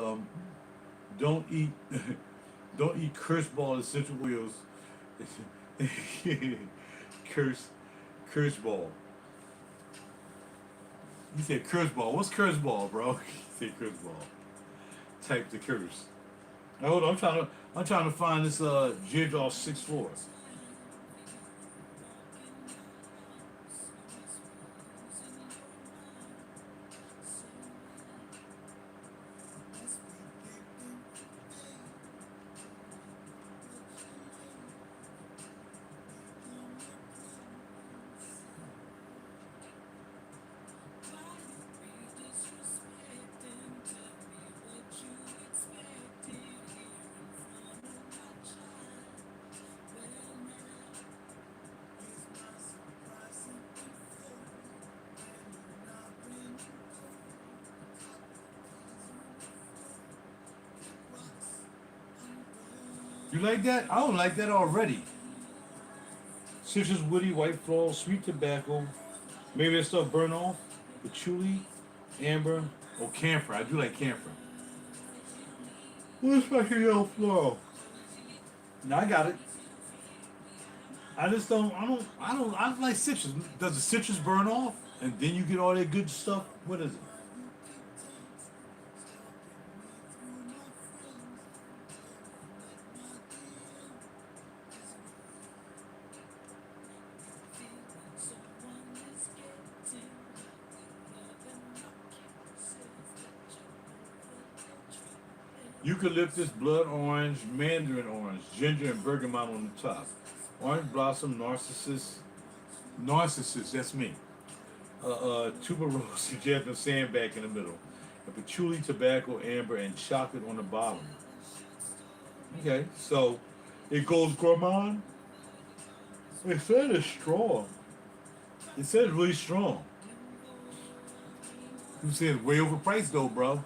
don't eat curse ball essential oils. curse ball. You said curse ball. What's curse ball, bro? You said curse ball. Type the curse. Now, hold on, I'm trying to find this RaJuR 6th floor. You like that? I don't like that already. Citrus, woody, white floral, sweet tobacco. Maybe that stuff burn off. Patchouli, amber, or camphor. I do like camphor. What's my yellow floral? No, I got it. I like citrus. Does the citrus burn off? And then you get all that good stuff? What is it? Eucalyptus, blood orange, mandarin orange, ginger, and bergamot on the top. Orange blossom, narcissus, that's me. Tuberose, jasmine, sandbag in the middle. And patchouli, tobacco, amber, and chocolate on the bottom. Okay, so it goes gourmand. They said it's strong. It said it's really strong. You said it's way overpriced though, bro.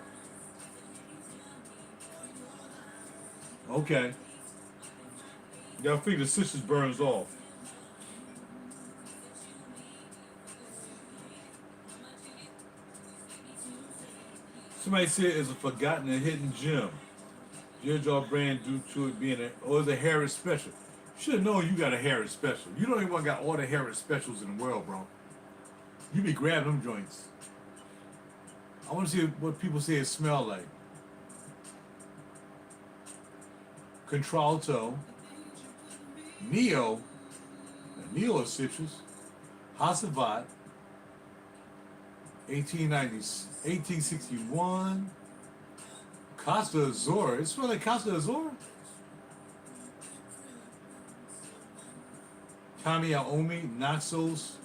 Okay. You gotta figure the citrus burns off. Somebody said it's a forgotten and hidden gem. RaJuR brand due to it being or is a Harris special. You should have known you got a Harris special. You don't even got all the Harris specials in the world, bro. You be grabbing them joints. I want to see what people say it smell like. Contralto, Neo is citrus, Hasavat, 1861, Costa Azor. It smells like Costa Azor. Kami Aomi, Naxos.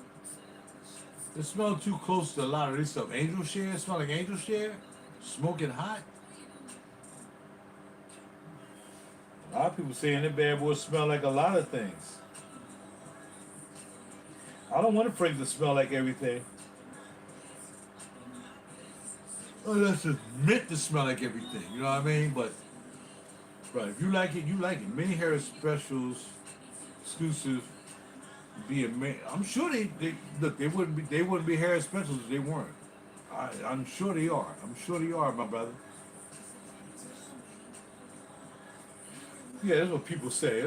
It smells too close to a lot of this stuff. Angel Share, it smells like Angel Share. Smoking hot. A lot of people saying that bad boy smell like a lot of things. I don't want a fragrance to smell like everything. Oh, that's just meant to smell like everything, you know what I mean? But if you like it, you like it. Many Harris specials, exclusive, be amazing. I'm sure they look. They wouldn't be Harris specials if they weren't. I'm sure they are. I'm sure they are, my brother. Yeah, that's what people say.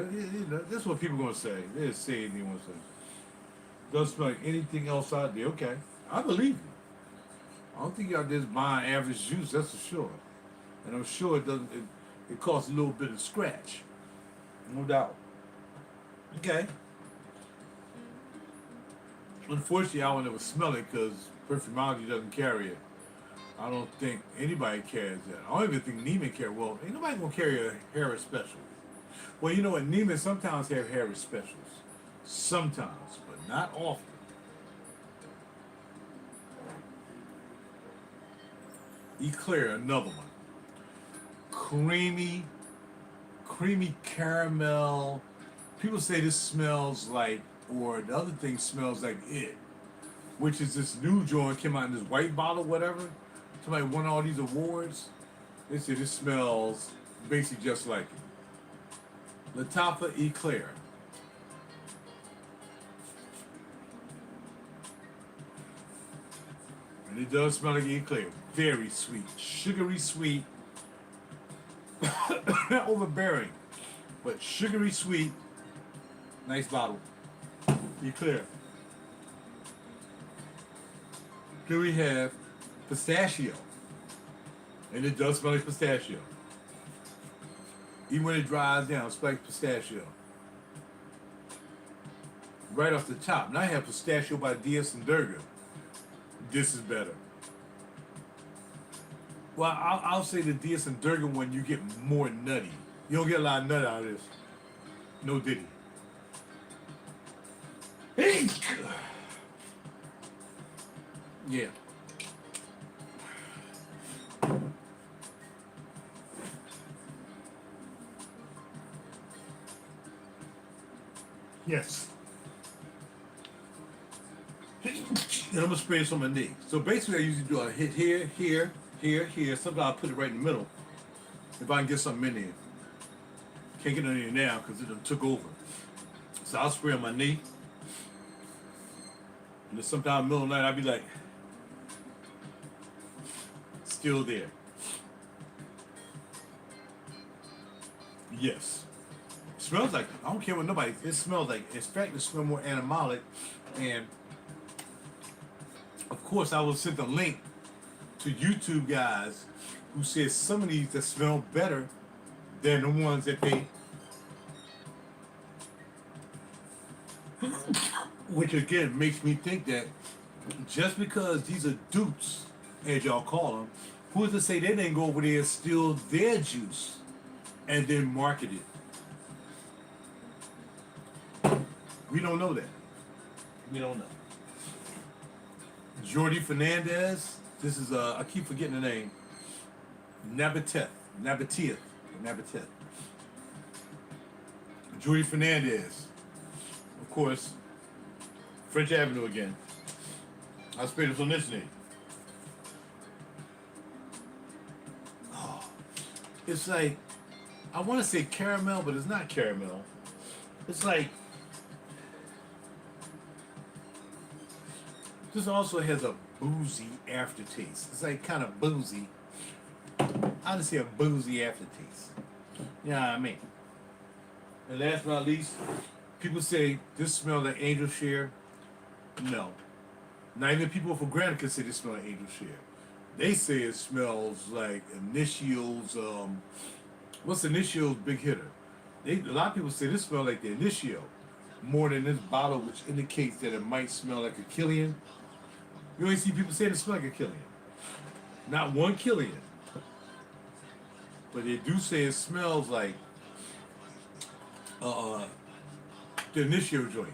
That's what people gonna say. They just say anything they want to say. Doesn't smell like anything else out there. Okay, I believe you. I don't think y'all just buying average juice. That's for sure. And I'm sure it doesn't. It costs a little bit of scratch, no doubt. Okay. Unfortunately, I will never smell it because Perfumology doesn't carry it. I don't think anybody carries that. I don't even think Neiman carries. Well, ain't nobody gonna carry a Harris special. Well, you know what? Neiman sometimes have Harris specials. Sometimes, but not often. Eclair, another one. Creamy caramel. People say this smells like, or the other thing smells like it, which is this new joint came out in this white bottle, whatever. Somebody won all these awards. They say this smells basically just like it. Latafa Eclair. And it does smell like Eclair. Very sweet. Sugary sweet. Not overbearing, but sugary sweet. Nice bottle. Eclair. Here we have pistachio. And it does smell like pistachio. Even when it dries down, it smells like pistachio. Right off the top. Now I have pistachio by Diaz and Durga. This is better. Well, I'll say the Diaz and Durga one, you get more nutty. You don't get a lot of nut out of this. No diddy. Hey! Yeah. Yes. And I'm gonna spray this on my knee. So basically, I usually do a hit here, here, here, here. Sometimes I'll put it right in the middle if I can get something in there. Can't get it in there now because it done took over. So I'll spray on my knee. And then sometime in the middle of the night, I'll be like, still there. Yes. It smells like, I don't care what nobody, it smells like, in fact, it smells more animalic. And of course, I will send a link to YouTube guys who said some of these that smell better than the ones that they, which again makes me think that just because these are dupes, as y'all call them, who is to say they didn't go over there and steal their juice and then market it? We don't know that. We don't know. Jordi Fernandez. This is I keep forgetting the name. Nabateth. Jordi Fernandez. Of course, French Avenue again. I sprayed this on this knee. Oh, it's like, I want to say caramel, but it's not caramel. It's like, this also has a boozy aftertaste. It's like kind of boozy. I would say a boozy aftertaste. You know what I mean? And last but not least, people say this smells like angel share. No. Not even people for granted can say this smells like angel share. They say it smells like Initial's, what's Initial's big hitter? A lot of people say this smells like the Initial more than this bottle, which indicates that it might smell like a Killian. You only see people say it smells like a Killian. Not one Killian. But they do say it smells like the Initial joint.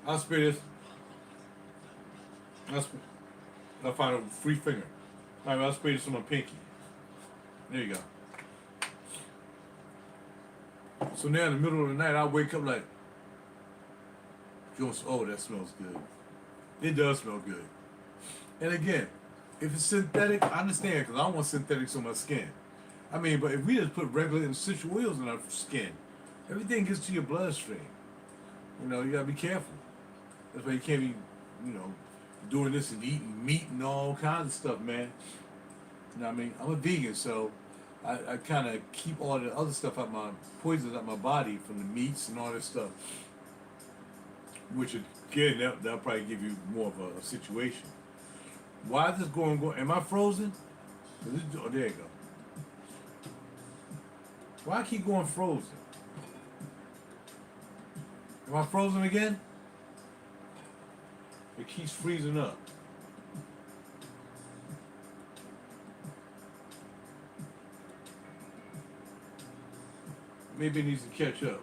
I'll spray this. I'll find a free finger. Alright, I'll spray this on my pinky. There you go. So now in the middle of the night, I wake up like, oh, that smells good. It does smell good. And again, if it's synthetic, I understand because I don't want synthetics on my skin. I mean, but if we just put regular essential oils on our skin, everything gets to your bloodstream. You know, you gotta be careful. That's why you can't be, you know, doing this and eating meat and all kinds of stuff, man. You know what I mean? I'm a vegan, so I kind of keep all the other stuff out my poisons out my body from the meats and all this stuff. Which again, that'll probably give you more of a situation. Why is this going? Am I frozen? Oh, there you go. Why I keep going frozen? Am I frozen again? It keeps freezing up. Maybe it needs to catch up.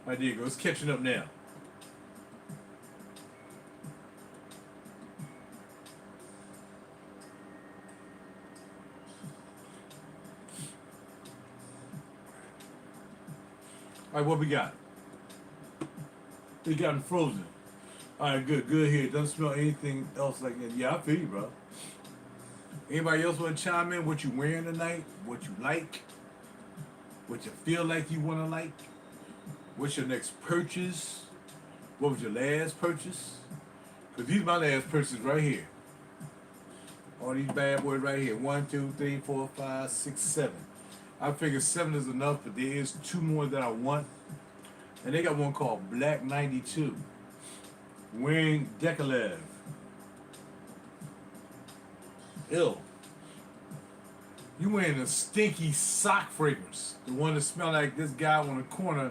Right, there you go. It's catching up now. All right, what we got? We got them frozen. All right, good here. Doesn't smell anything else like that. Yeah, I feel you, bro. Anybody else want to chime in? What you wearing tonight? What you like? What you feel like you want to like? What's your next purchase? What was your last purchase? Because these are my last purchases right here. All these bad boys right here. 1, 2, 3, 4, 5, 6, 7. I figure 7 is enough, but there is 2 more that I want. And they got one called Black 92. Wearing Decalev. Ill. You wearing a stinky sock fragrance. The one that smell like this guy on the corner.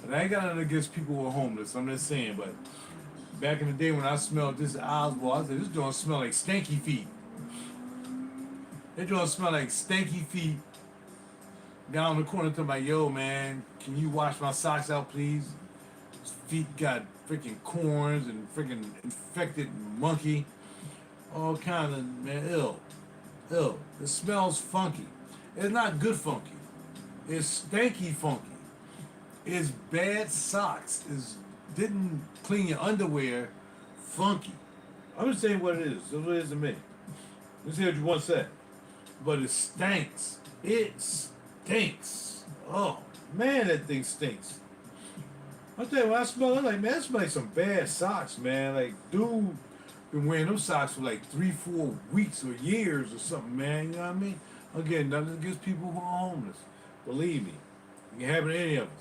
And I ain't got nothing against people who are homeless. I'm just saying, but back in the day when I smelled this Oswald, I said, this joint smell like stanky feet. That joint smell like stanky feet. Down the corner to my, yo, man, can you wash my socks out, please? His feet got freaking corns and freaking infected monkey. All kinds of, man, ill. It smells funky. It's not good funky. It's stanky funky. It's bad socks. It's didn't clean your underwear funky. I'm just saying what it is. That's what it is to me. Let's see what you want to say. But it stinks. It stinks. Oh, man, that thing stinks. I tell you, when I smell it, I'm like, man, that smells like some bad socks, man. Like, dude been wearing them socks for like 3-4 weeks or years or something, man. You know what I mean? Again, nothing against people who are homeless. Believe me. It can happen to any of us.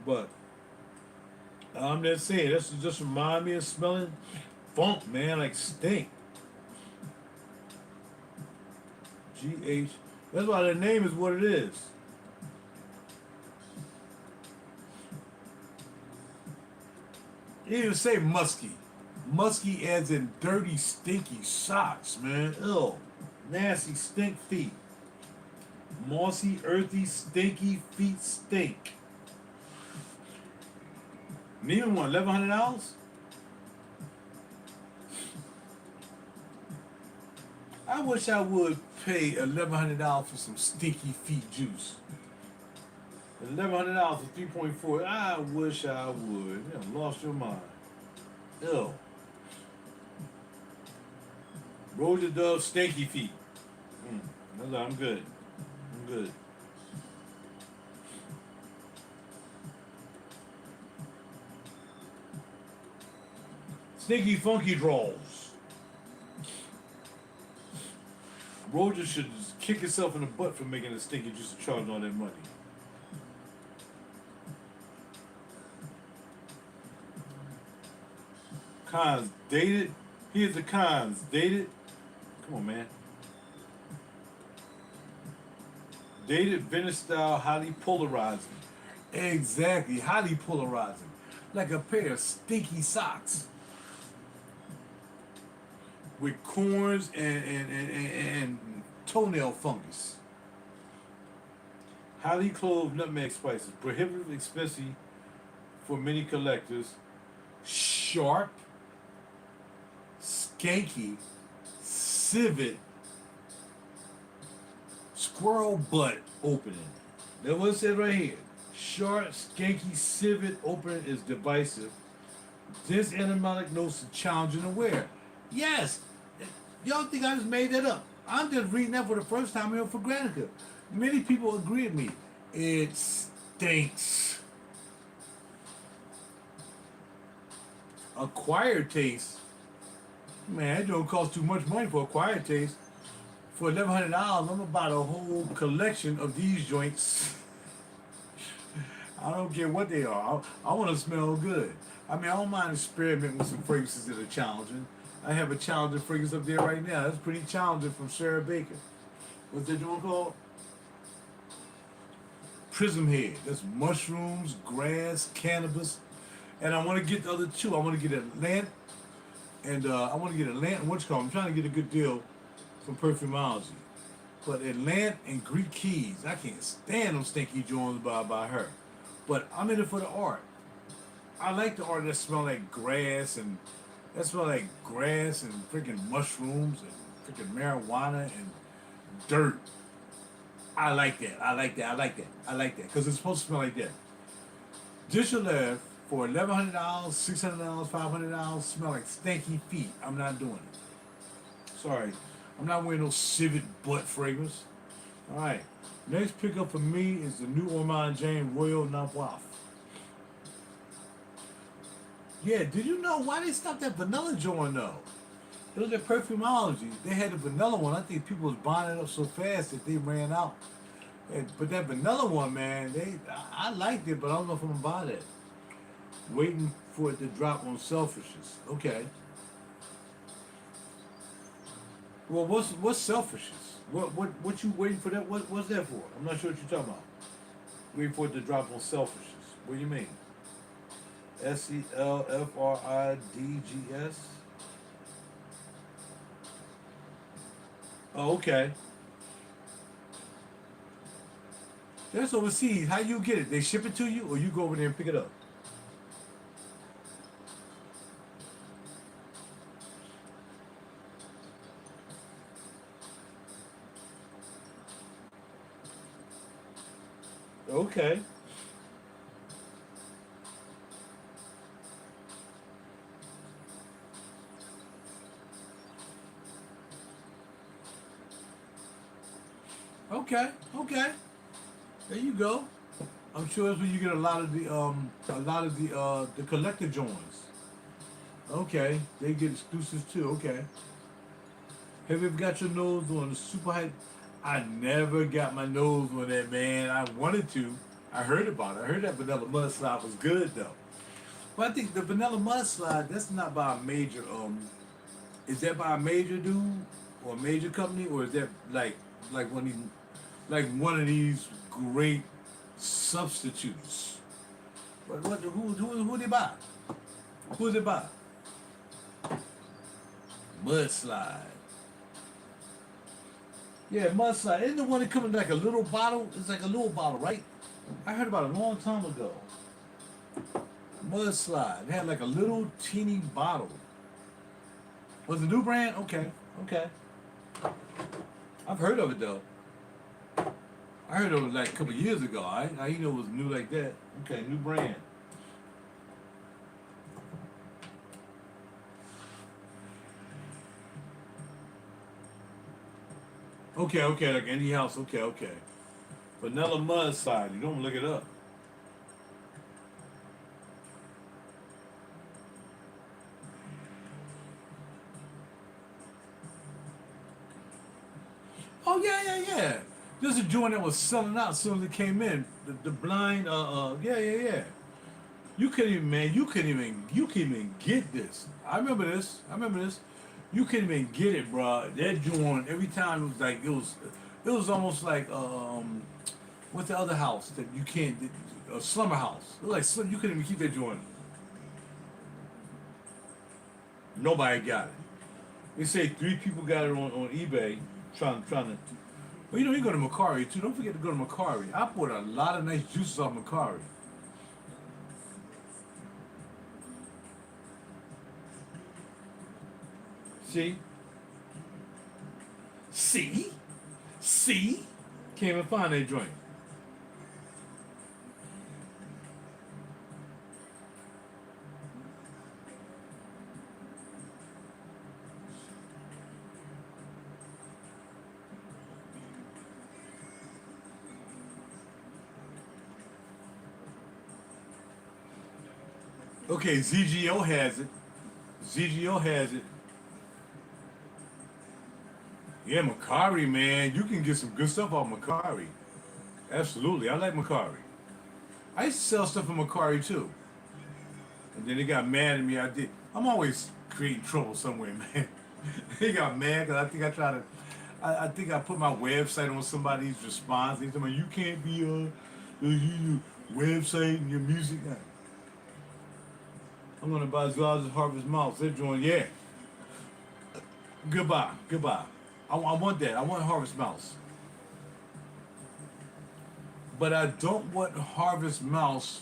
But I'm just saying, this just remind me of smelling funk, man, like stink. GH. That's why the name is what it is. It didn't even say musky. Musky as in dirty, stinky socks, man. Ew. Nasty stink feet. Mossy, earthy, stinky feet stink. Neither one, $1,100? I wish I would pay $1,100 for some stinky feet juice. $1,100 for 3.4. I wish I would. You done lost your mind. Ew. Roll your dove, stinky feet. I'm good. I'm good. Stinky funky draws. RaJuR should just kick himself in the butt for making a stinky juice and charging all that money. Cons dated. Here's the cons dated. Come on, man. Dated vintage style, highly polarizing. Exactly, highly polarizing. Like a pair of stinky socks. With corns and toenail fungus. Highly clove nutmeg spices. Prohibitive expensive for many collectors. Sharp. Skanky. Civet. Squirrel butt opening. That's what it said right here. Sharp, skanky, civet opening is divisive. This enigmatic notes are challenging to wear. Yes, y'all think I just made that up? I'm just reading that for the first time here for Granica. Many people agree with me. It stinks. Acquired taste. Man, it don't cost too much money for acquired taste. For $1,100, I'm gonna buy a whole collection of these joints. I don't care what they are. I want to smell good. I mean, I don't mind experimenting with some fragrances that are challenging. I have a challenging fragrance up there right now. That's pretty challenging from Sarah Baker. What's that joint called? Prism Head. That's mushrooms, grass, cannabis. And I want to get the other two. I want to get a lamp. And I want to get a lamp. What's it called? I'm trying to get a good deal from Perfumology. But Atlant and Greek Keys, I can't stand them stinky joints by her. But I'm in it for the art. I like the art that smell like grass and freaking mushrooms and freaking marijuana and dirt. I like that. I like that. Because it's supposed to smell like that. Dish your left for $1,100, $600, $500, smell like stinky feet. I'm not doing it. Sorry. I'm not wearing no civet butt fragrance. Alright. Next pickup for me is the new Ormond James Royal Nawaf. Yeah, did you know why they stopped that vanilla joint though? It was at Perfumology. They had the vanilla one. I think people was buying it up so fast that they ran out. But that vanilla one, man, I liked it, but I don't know if I'm gonna buy that. Waiting for it to drop on Selfishness. Okay. Well, what's Selfishness? What you waiting for that? What's that for? I'm not sure what you're talking about. Waiting for it to drop on Selfishness. What do you mean? SELFRIDGS? Oh, okay. That's overseas. How you get it? They ship it to you, or you go over there and pick it up? Okay. Okay. There you go. I'm sure that's when you get a lot of the collector joints. Okay, they get exclusives too. Okay. Have you ever got your nose on the super hype? I never got my nose on that, man. I wanted to. I heard about it. I heard that vanilla mudslide was good though. But I think the vanilla mudslide, that's not by a major is that by a major dude or a major company, or is that like one of these great substitutes? Who they buy? Who's it by? Mudslide. Yeah, mudslide. Isn't the one that comes in like a little bottle? It's like a little bottle, right? I heard about it a long time ago. Mudslide. It had like a little teeny bottle. Was it a new brand? Okay. I've heard of it though. I heard it was like a couple years ago. I didn't know it was new like that. Okay, new brand. Okay, okay, like any house. Okay, okay. Vanilla mud side. You don't look it up. Oh yeah, yeah, yeah. This is a joint that was selling out as soon as it came in. The blind, yeah, yeah, yeah. You couldn't even, man. You couldn't even get this. I remember this. I remember this. You couldn't even get it, bro. That joint every time it was like it was almost like what's the other house that you can't, a slumber house. It was like you couldn't even keep that joint. Nobody got it. They say 3 people got it on eBay trying to. Well, you know, you go to Macari too. Don't forget to go to Macari. I bought a lot of nice juices off Macari. See? See? See? Can't even find that joint. Okay, ZGO has it. ZGO has it. Yeah, Macari, man. You can get some good stuff off Macari. Absolutely. I like Macari. I used to sell stuff from Macari too. And then they got mad at me. I did. I'm always creating trouble somewhere, man. They got mad because I think I tried to. I think I put my website on somebody's response. They told me, you can't be your website and your music. I'm going to buy Zoologist Harvest Mouse. They're doing, yeah. Goodbye. Goodbye. I want that. I want Harvest Mouse. But I don't want Harvest Mouse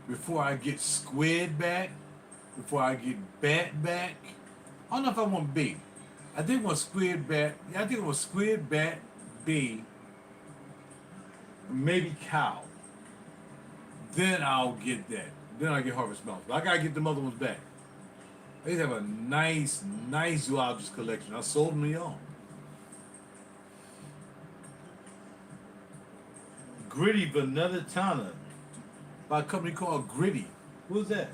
before I get Squid back, before I get Bat back. I don't know if I want B. I think I want Squid Bat. I think I want Squid Bat B. Maybe Cow. Then I'll get that. Then I get Harvest Mouse. But I gotta get them other ones back. They have a nice zoologist collection. I sold them to y'all. Gritty Vanilla Tana by a company called Gritty. Who's that?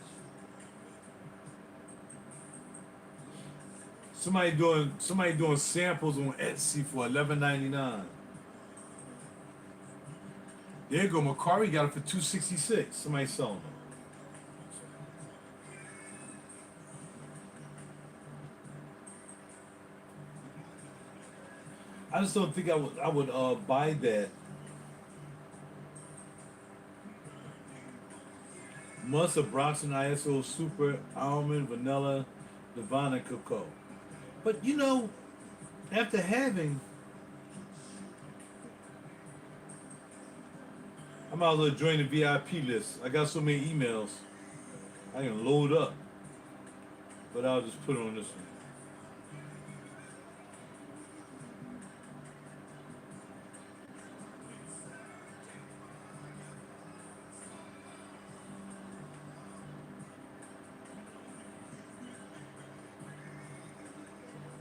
Somebody doing samples on Etsy for $11.99. There you go, Macari got it for $2.66. Somebody selling them. I just don't think I would buy that. Must of Bronson ISO Super Almond Vanilla Divina Cocoa. But you know, after having, I might as well join the VIP list. I got so many emails I can load up. But I'll just put it on this one.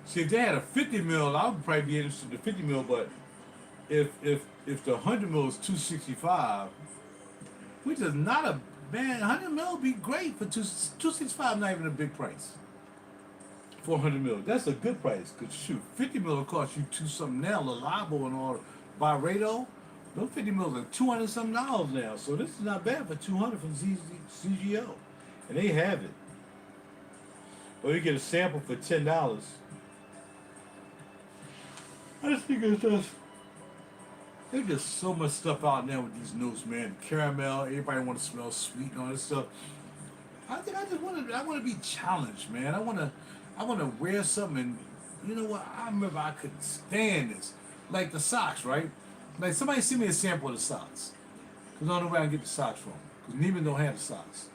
See, if they had a 50 mil, I would probably be interested in the 50 mil. But if the 100 mil is 265, which is not a man, 100 mil would be great for 265. Not even a big price for 100 mil. That's a good price. Cause shoot, 50 mil will cost you two something now. Labo and all by Rado. Those 50 mils are $200 something now. So this is not bad for 200 from CGO, and they have it. Or you get a sample for $10. I just think there's just so much stuff out now with these notes, man. Caramel, everybody want to smell sweet and all this stuff. I think I want to be challenged, man. I want to wear something. And you know what? I remember I couldn't stand this, like the socks, right? Like somebody send me a sample of the socks, cause I don't know where I can get the socks from, cause Neiman don't have the socks.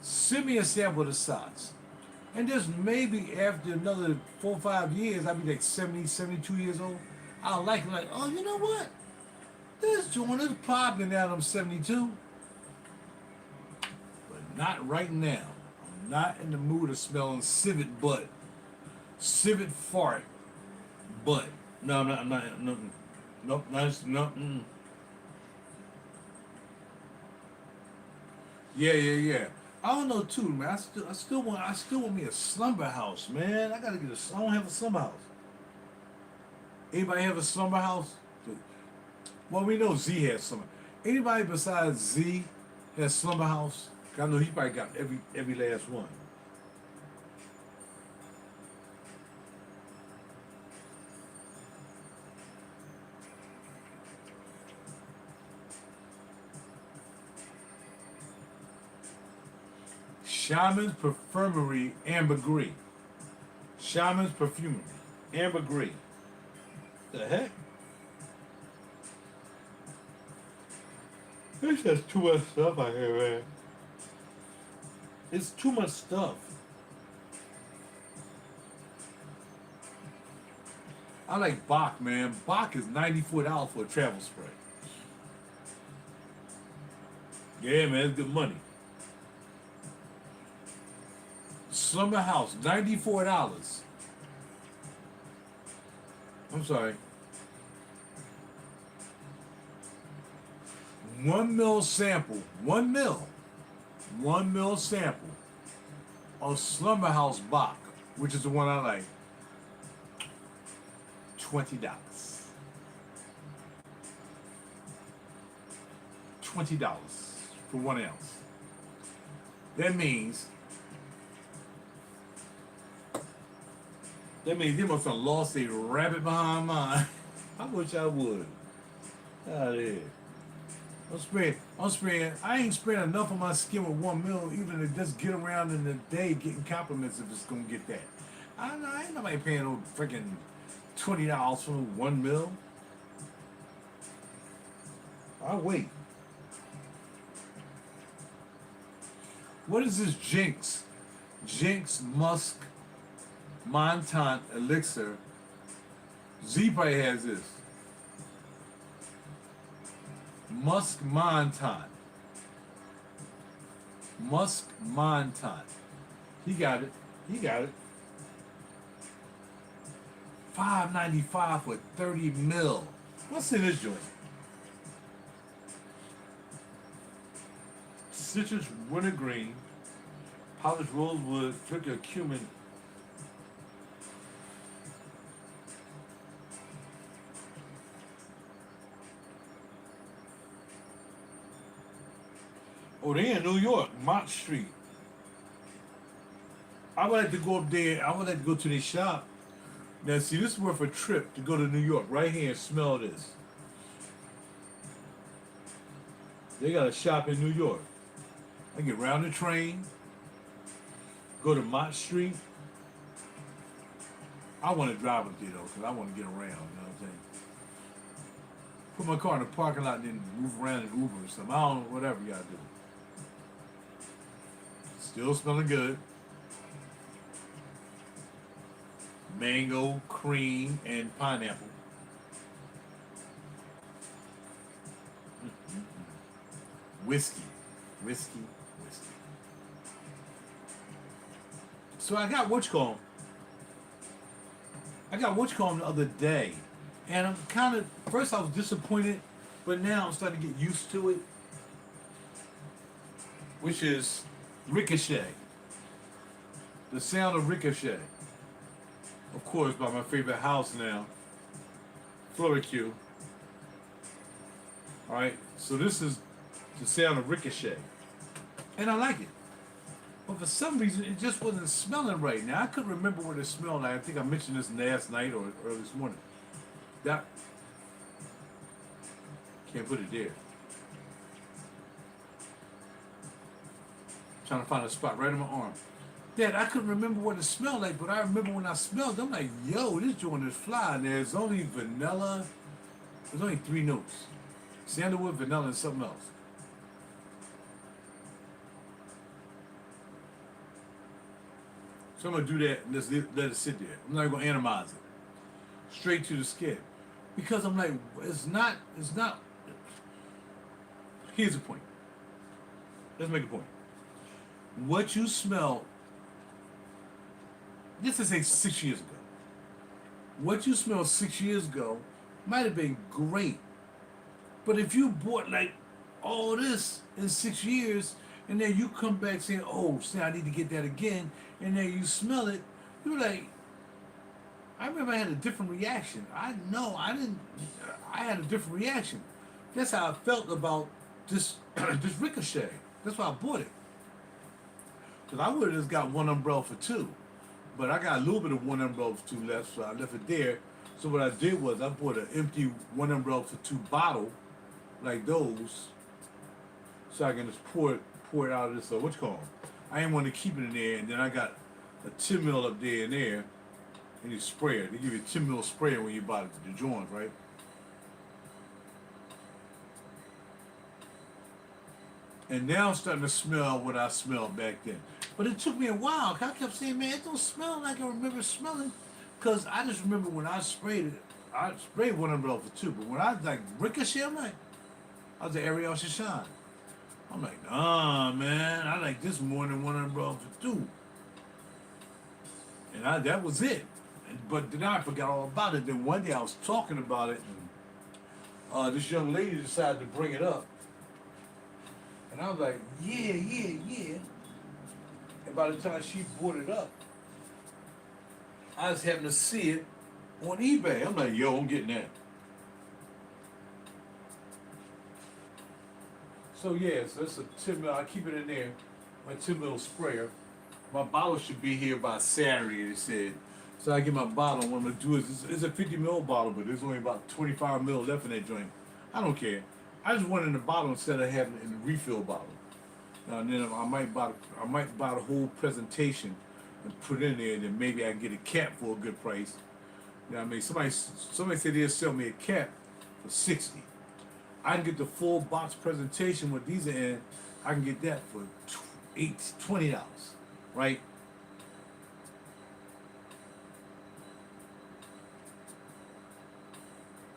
Send me a sample of the socks. And just maybe after another 4 or 5 years, I'll be like 70, 72 years old. I'll like, oh, you know what? This joint is popping out. I'm 72, but not right now. I'm not in the mood of smelling civet butt, civet fart butt. No, I'm not. I'm not. No, nope. No. Yeah. I don't know too, man. I still want me a slumber house, man. I gotta get a. I don't have a slumber house. Anybody have a slumber house? Well, we know Z has slumber. Anybody besides Z has slumber house? I know he probably got every last one. Shaman's Perfumery Ambergris. Shaman's Perfumery Ambergris. The heck? There's just too much stuff out here, man. It's too much stuff. I like Bach, man. Bach is $94 for a travel spray. Yeah, man, it's good money. Slumber House, $94. I'm sorry. 1 mil sample. 1 mil. 1 mil sample of Slumber House Bach, which is the one I like. $20. $20 for 1 ounce. That means they must have lost a rabbit behind mine. I wish I would. Out of here. I'm spraying. I ain't spraying enough on my skin with 1 mil, even to just get around in the day getting compliments if it's gonna get that. I ain't nobody paying no freaking $20 for 1 mil. I'll wait. What is this Jinx? Jinx Musk Montant Elixir. Z probably has this. Musk Montant. Musk Montant. He got it. $5.95 for 30 mil. What's in this joint? Citrus wintergreen, polished rosewood, flicker cumin. Oh, they in New York, Mott Street. I would like to go up there. I would like to go to their shop. Now, see, this is worth a trip to go to New York. Right here and smell this. They got a shop in New York. I get around the train, go to Mott Street. I want to drive up there, though, because I want to get around, you know what I'm saying? Put my car in the parking lot and then move around in Uber or something. I don't know, whatever you got to do. Still smelling good. Mango, cream, and pineapple. Whiskey. So I got whatchamacallit the other day, and I'm kind of, first I was disappointed, but now I'm starting to get used to it, which is Ricochet. The sound of Ricochet. Of course, by my favorite house now, Florida Q. Alright, so this is the sound of Ricochet. And I like it. But for some reason, it just wasn't smelling right. Now, I couldn't remember what it smelled like. I think I mentioned this last night or early this morning. That, can't put it there. Trying to find a spot right on my arm. Dad, I couldn't remember what it smelled like, but I remember when I smelled it, I'm like, yo, this joint is fly. And there's only vanilla. There's only 3 notes. Sandalwood, vanilla, and something else. So I'm going to do that and just let it sit there. I'm not going to atomize it. Straight to the skin. Because I'm like, it's not Here's the point. Let's make a point. What you smell, this is say 6 years ago. What you smelled 6 years ago might have been great. But if you bought like all this in 6 years, and then you come back saying, oh, see, I need to get that again, and then you smell it, you're like, I remember I had a different reaction. I had a different reaction. That's how I felt about this this Ricochet. That's why I bought it. Because I would have just got one umbrella for two. But I got a little bit of one umbrella for two left, so I left it there. So what I did was I bought an empty one umbrella for two bottle, like those, so I can just pour it out of this, what you call them. I didn't want to keep it in there, and then I got a 10 mil up there and there, and you spray it. They give you a 10 mil sprayer when you buy the joints, right? And now I'm starting to smell what I smelled back then. But it took me a while. I kept saying, man, it don't smell like I remember smelling. Because I just remember when I sprayed it, I sprayed one umbrella for two. But when I like Ricochet, I was the Ariel Shashan. I'm like, nah, man, I like this more than one umbrella for two. And that was it. But then I forgot all about it. Then one day I was talking about it, and this young lady decided to bring it up. And I was like, yeah. And by the time she brought it up, I was having to see it on eBay. I'm like, yo, I'm getting that. So yeah, so it's a 10 mil. I keep it in there, my 10 mil sprayer. My bottle should be here by Saturday, they said. So I get my bottle. What I'm gonna do is it's a 50 mil bottle, but there's only about 25 mil left in that joint. I don't care. I just want it in the bottle instead of having it in the refill bottle. And then I might buy the whole presentation and put it in there, and then maybe I can get a cap for a good price. You know what I mean? Somebody said they'll sell me a cap for 60. I can get the full box presentation with these in. I can get that for $20, right?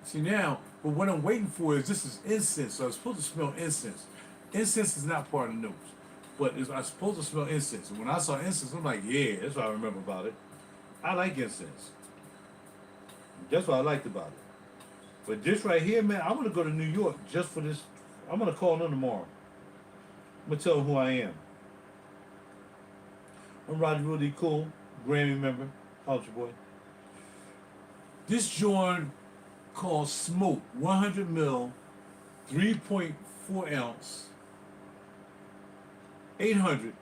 See now, but what I'm waiting for is this is incense, so I'm supposed to smell incense. Incense is not part of the news, but I'm supposed to smell incense. And when I saw incense, I'm like, yeah, that's what I remember about it. I like incense. That's what I liked about it. But this right here, man, I'm gonna go to New York just for this. I'm gonna call them tomorrow. I'm gonna tell them who I am. I'm RaJuR, Grammy member. How's your boy? This joint called Smoke, 100 mil, 3.4 ounce, $879.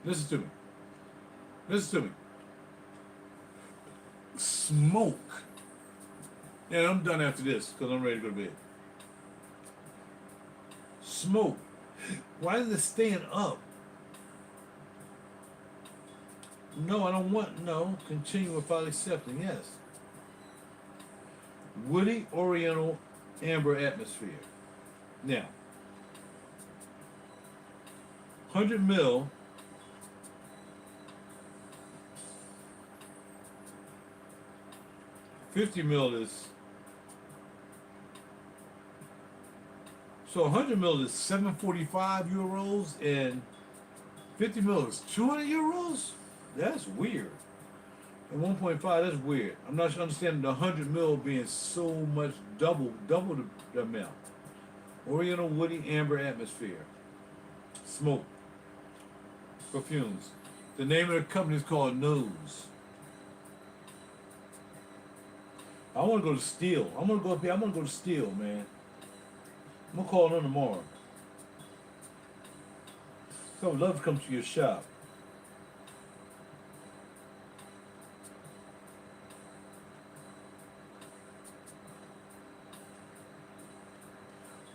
Listen to me. Listen to me. Smoke. And I'm done after this because I'm ready to go to bed. Smoke. Why is it staying up? No, I don't want, no. Continue without accepting, yes. Woody, Oriental, Amber atmosphere. Now, 100 mil, $50 mil is, so 100 mil is 745 euros and 50 mil is 200 euros? That's weird. And 1.5, that's weird. I'm not understanding the 100 mil being so much double the amount. Oriental, Woody, Amber atmosphere. Smoke. Perfumes. The name of the company is called Nose. I want to go to Steel. I'm gonna go up here. I'm gonna go to Steel, man. I'm gonna call them tomorrow. So I would love to come to your shop.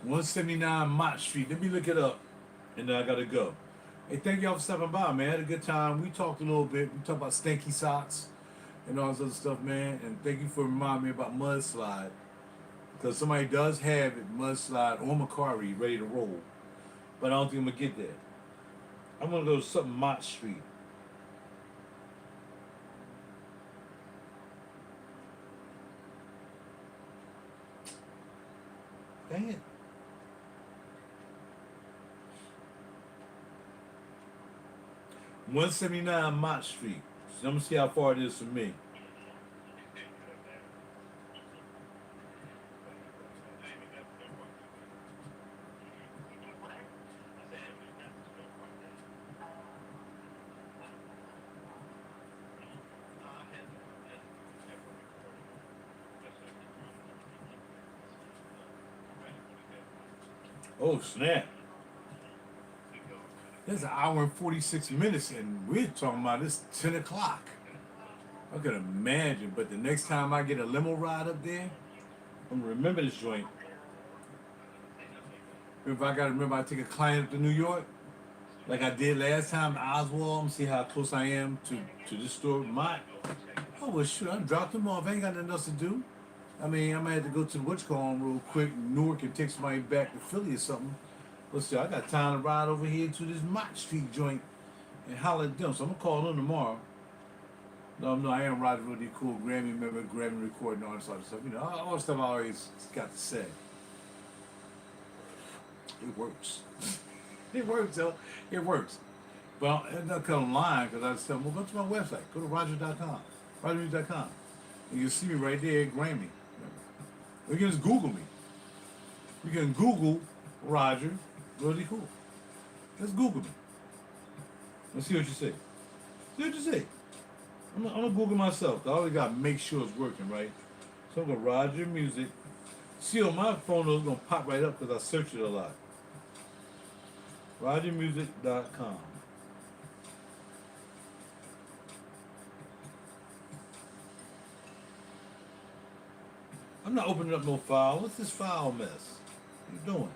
$179 Mott Street. Let me look it up, and then I gotta go. Hey, thank y'all for stopping by, man. I had a good time. We talked a little bit. We talked about stanky socks and all this other stuff, man. And thank you for reminding me about Mudslide. Because somebody does have it, Mudslide or Macari, ready to roll. But I don't think I'm going to get there. I'm going to go to something Mott Street. 179 Mott Street. So I'm gonna see how far it is from me. Oh snap! It's an hour and 46 minutes, and we're talking about this 10 o'clock. I could imagine, but the next time I get a limo ride up there, I'm gonna remember this joint. If I gotta remember, I take a client up to New York, like I did last time, Oswald, and see how close I am to this store. Oh well, shoot, I dropped them off. I ain't got nothing else to do. I mean, I might have to go to the WhatCom real quick, Newark, and take somebody back to Philly or something. But still, I got time to ride over here to this Mott Street joint and holler at them. So I'm gonna call them tomorrow. No, I am RaJuR really cool, Grammy member, Grammy recording, all this other stuff. You know, all the stuff I always got to say. It works. It works, though. It works. Well, it doesn't come online because I just tell them, well, go to my website. Go to RaJuR.com. RaJuR.com. And you'll see me right there at Grammy. Or you can just Google me. You can Google RaJuR really cool. Just Google me. Let's see what you say. See what you say. I'm gonna Google myself. I always gotta make sure it's working, right? So I'm gonna RaJuR Music. See, on my phone it's gonna pop right up because I search it a lot. RaJuRmusic.com. I'm not opening up no file. What's this file mess? What you doing?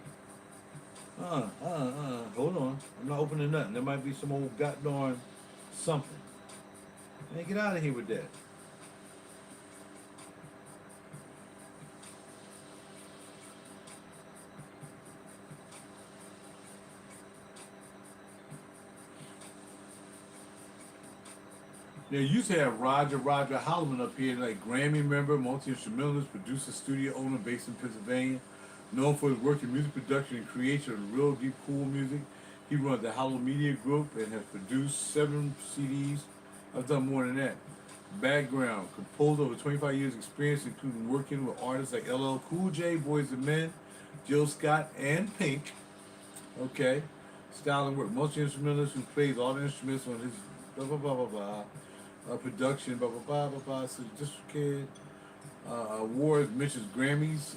Hold on. I'm not opening nothing. There might be some old goddamn something. Man, get out of here with that. They used to have Roger Holloman up here, like Grammy member, multi-instrumentalist, producer, studio owner based in Pennsylvania. Known for his work in music production and creation of real deep cool music. He runs the Hollow Media Group and has produced 7 CDs. I've done more than that. Background, composer over 25 years experience, including working with artists like LL Cool J, Boyz II Men, Jill Scott, and Pink. Okay. Style and work, multi-instrumentalist who plays all the instruments on his blah, blah, blah, blah, blah. Production, blah, blah, blah, blah, blah. So just kid. Awards, mentions Grammys,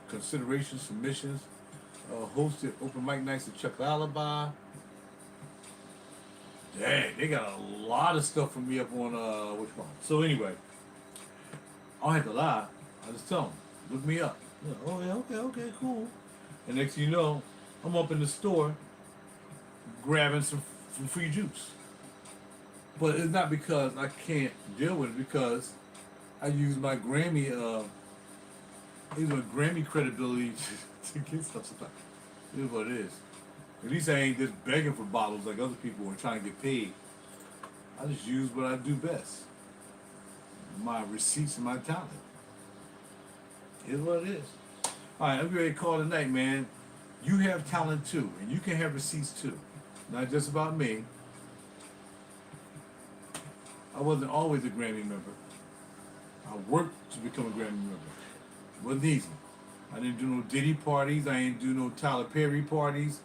considerations, submissions. Hosted open mic nights at Chuck Lullaby. Dang, they got a lot of stuff from me up on which one. So anyway, I don't have to lie. I just tell them, look me up. Yeah, oh yeah, okay, cool. And next thing you know, I'm up in the store grabbing some free juice. But it's not because I can't deal with it, because I use my Grammy credibility to get stuff sometimes. It is what it is. At least I ain't just begging for bottles like other people are trying to get paid. I just use what I do best. My receipts and my talent. It is what it is. Alright, I'm ready to call it tonight, man. You have talent too, and you can have receipts too. Not just about me. I wasn't always a Grammy member. I worked to become a Grammy member. It wasn't easy. I didn't do no Diddy parties. I didn't do no Tyler Perry parties.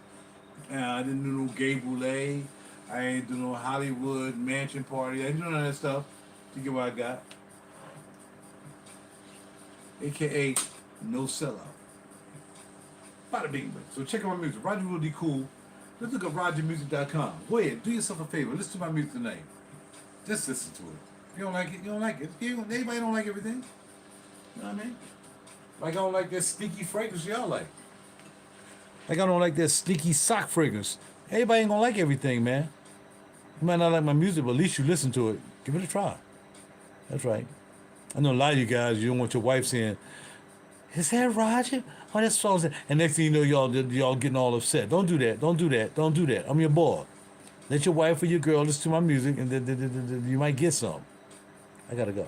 I didn't do no Gay Boulay. I didn't do no Hollywood mansion party. I didn't do none of that stuff to get what I got. AKA no sellout. Bada bing. So check out my music. RaJuR will be cool. Let's look at RaJuRmusic.com. Go ahead, do yourself a favor. Listen to my music tonight. Just listen to it. If you don't like it, you don't like it. Everybody don't like everything. You know what I mean? Like I don't like that stinky fragrance y'all like. Like I don't like that stinky sock fragrance. Everybody ain't gonna like everything, man. You might not like my music, but at least you listen to it. Give it a try. That's right. I know a lot of you guys, you don't want your wife saying, "Is that RaJuR? Oh, that's so." And next thing you know, y'all getting all upset. Don't do that. Don't do that. Don't do that. I'm your boy. Let your wife or your girl listen to my music, and then you might get some. I gotta go.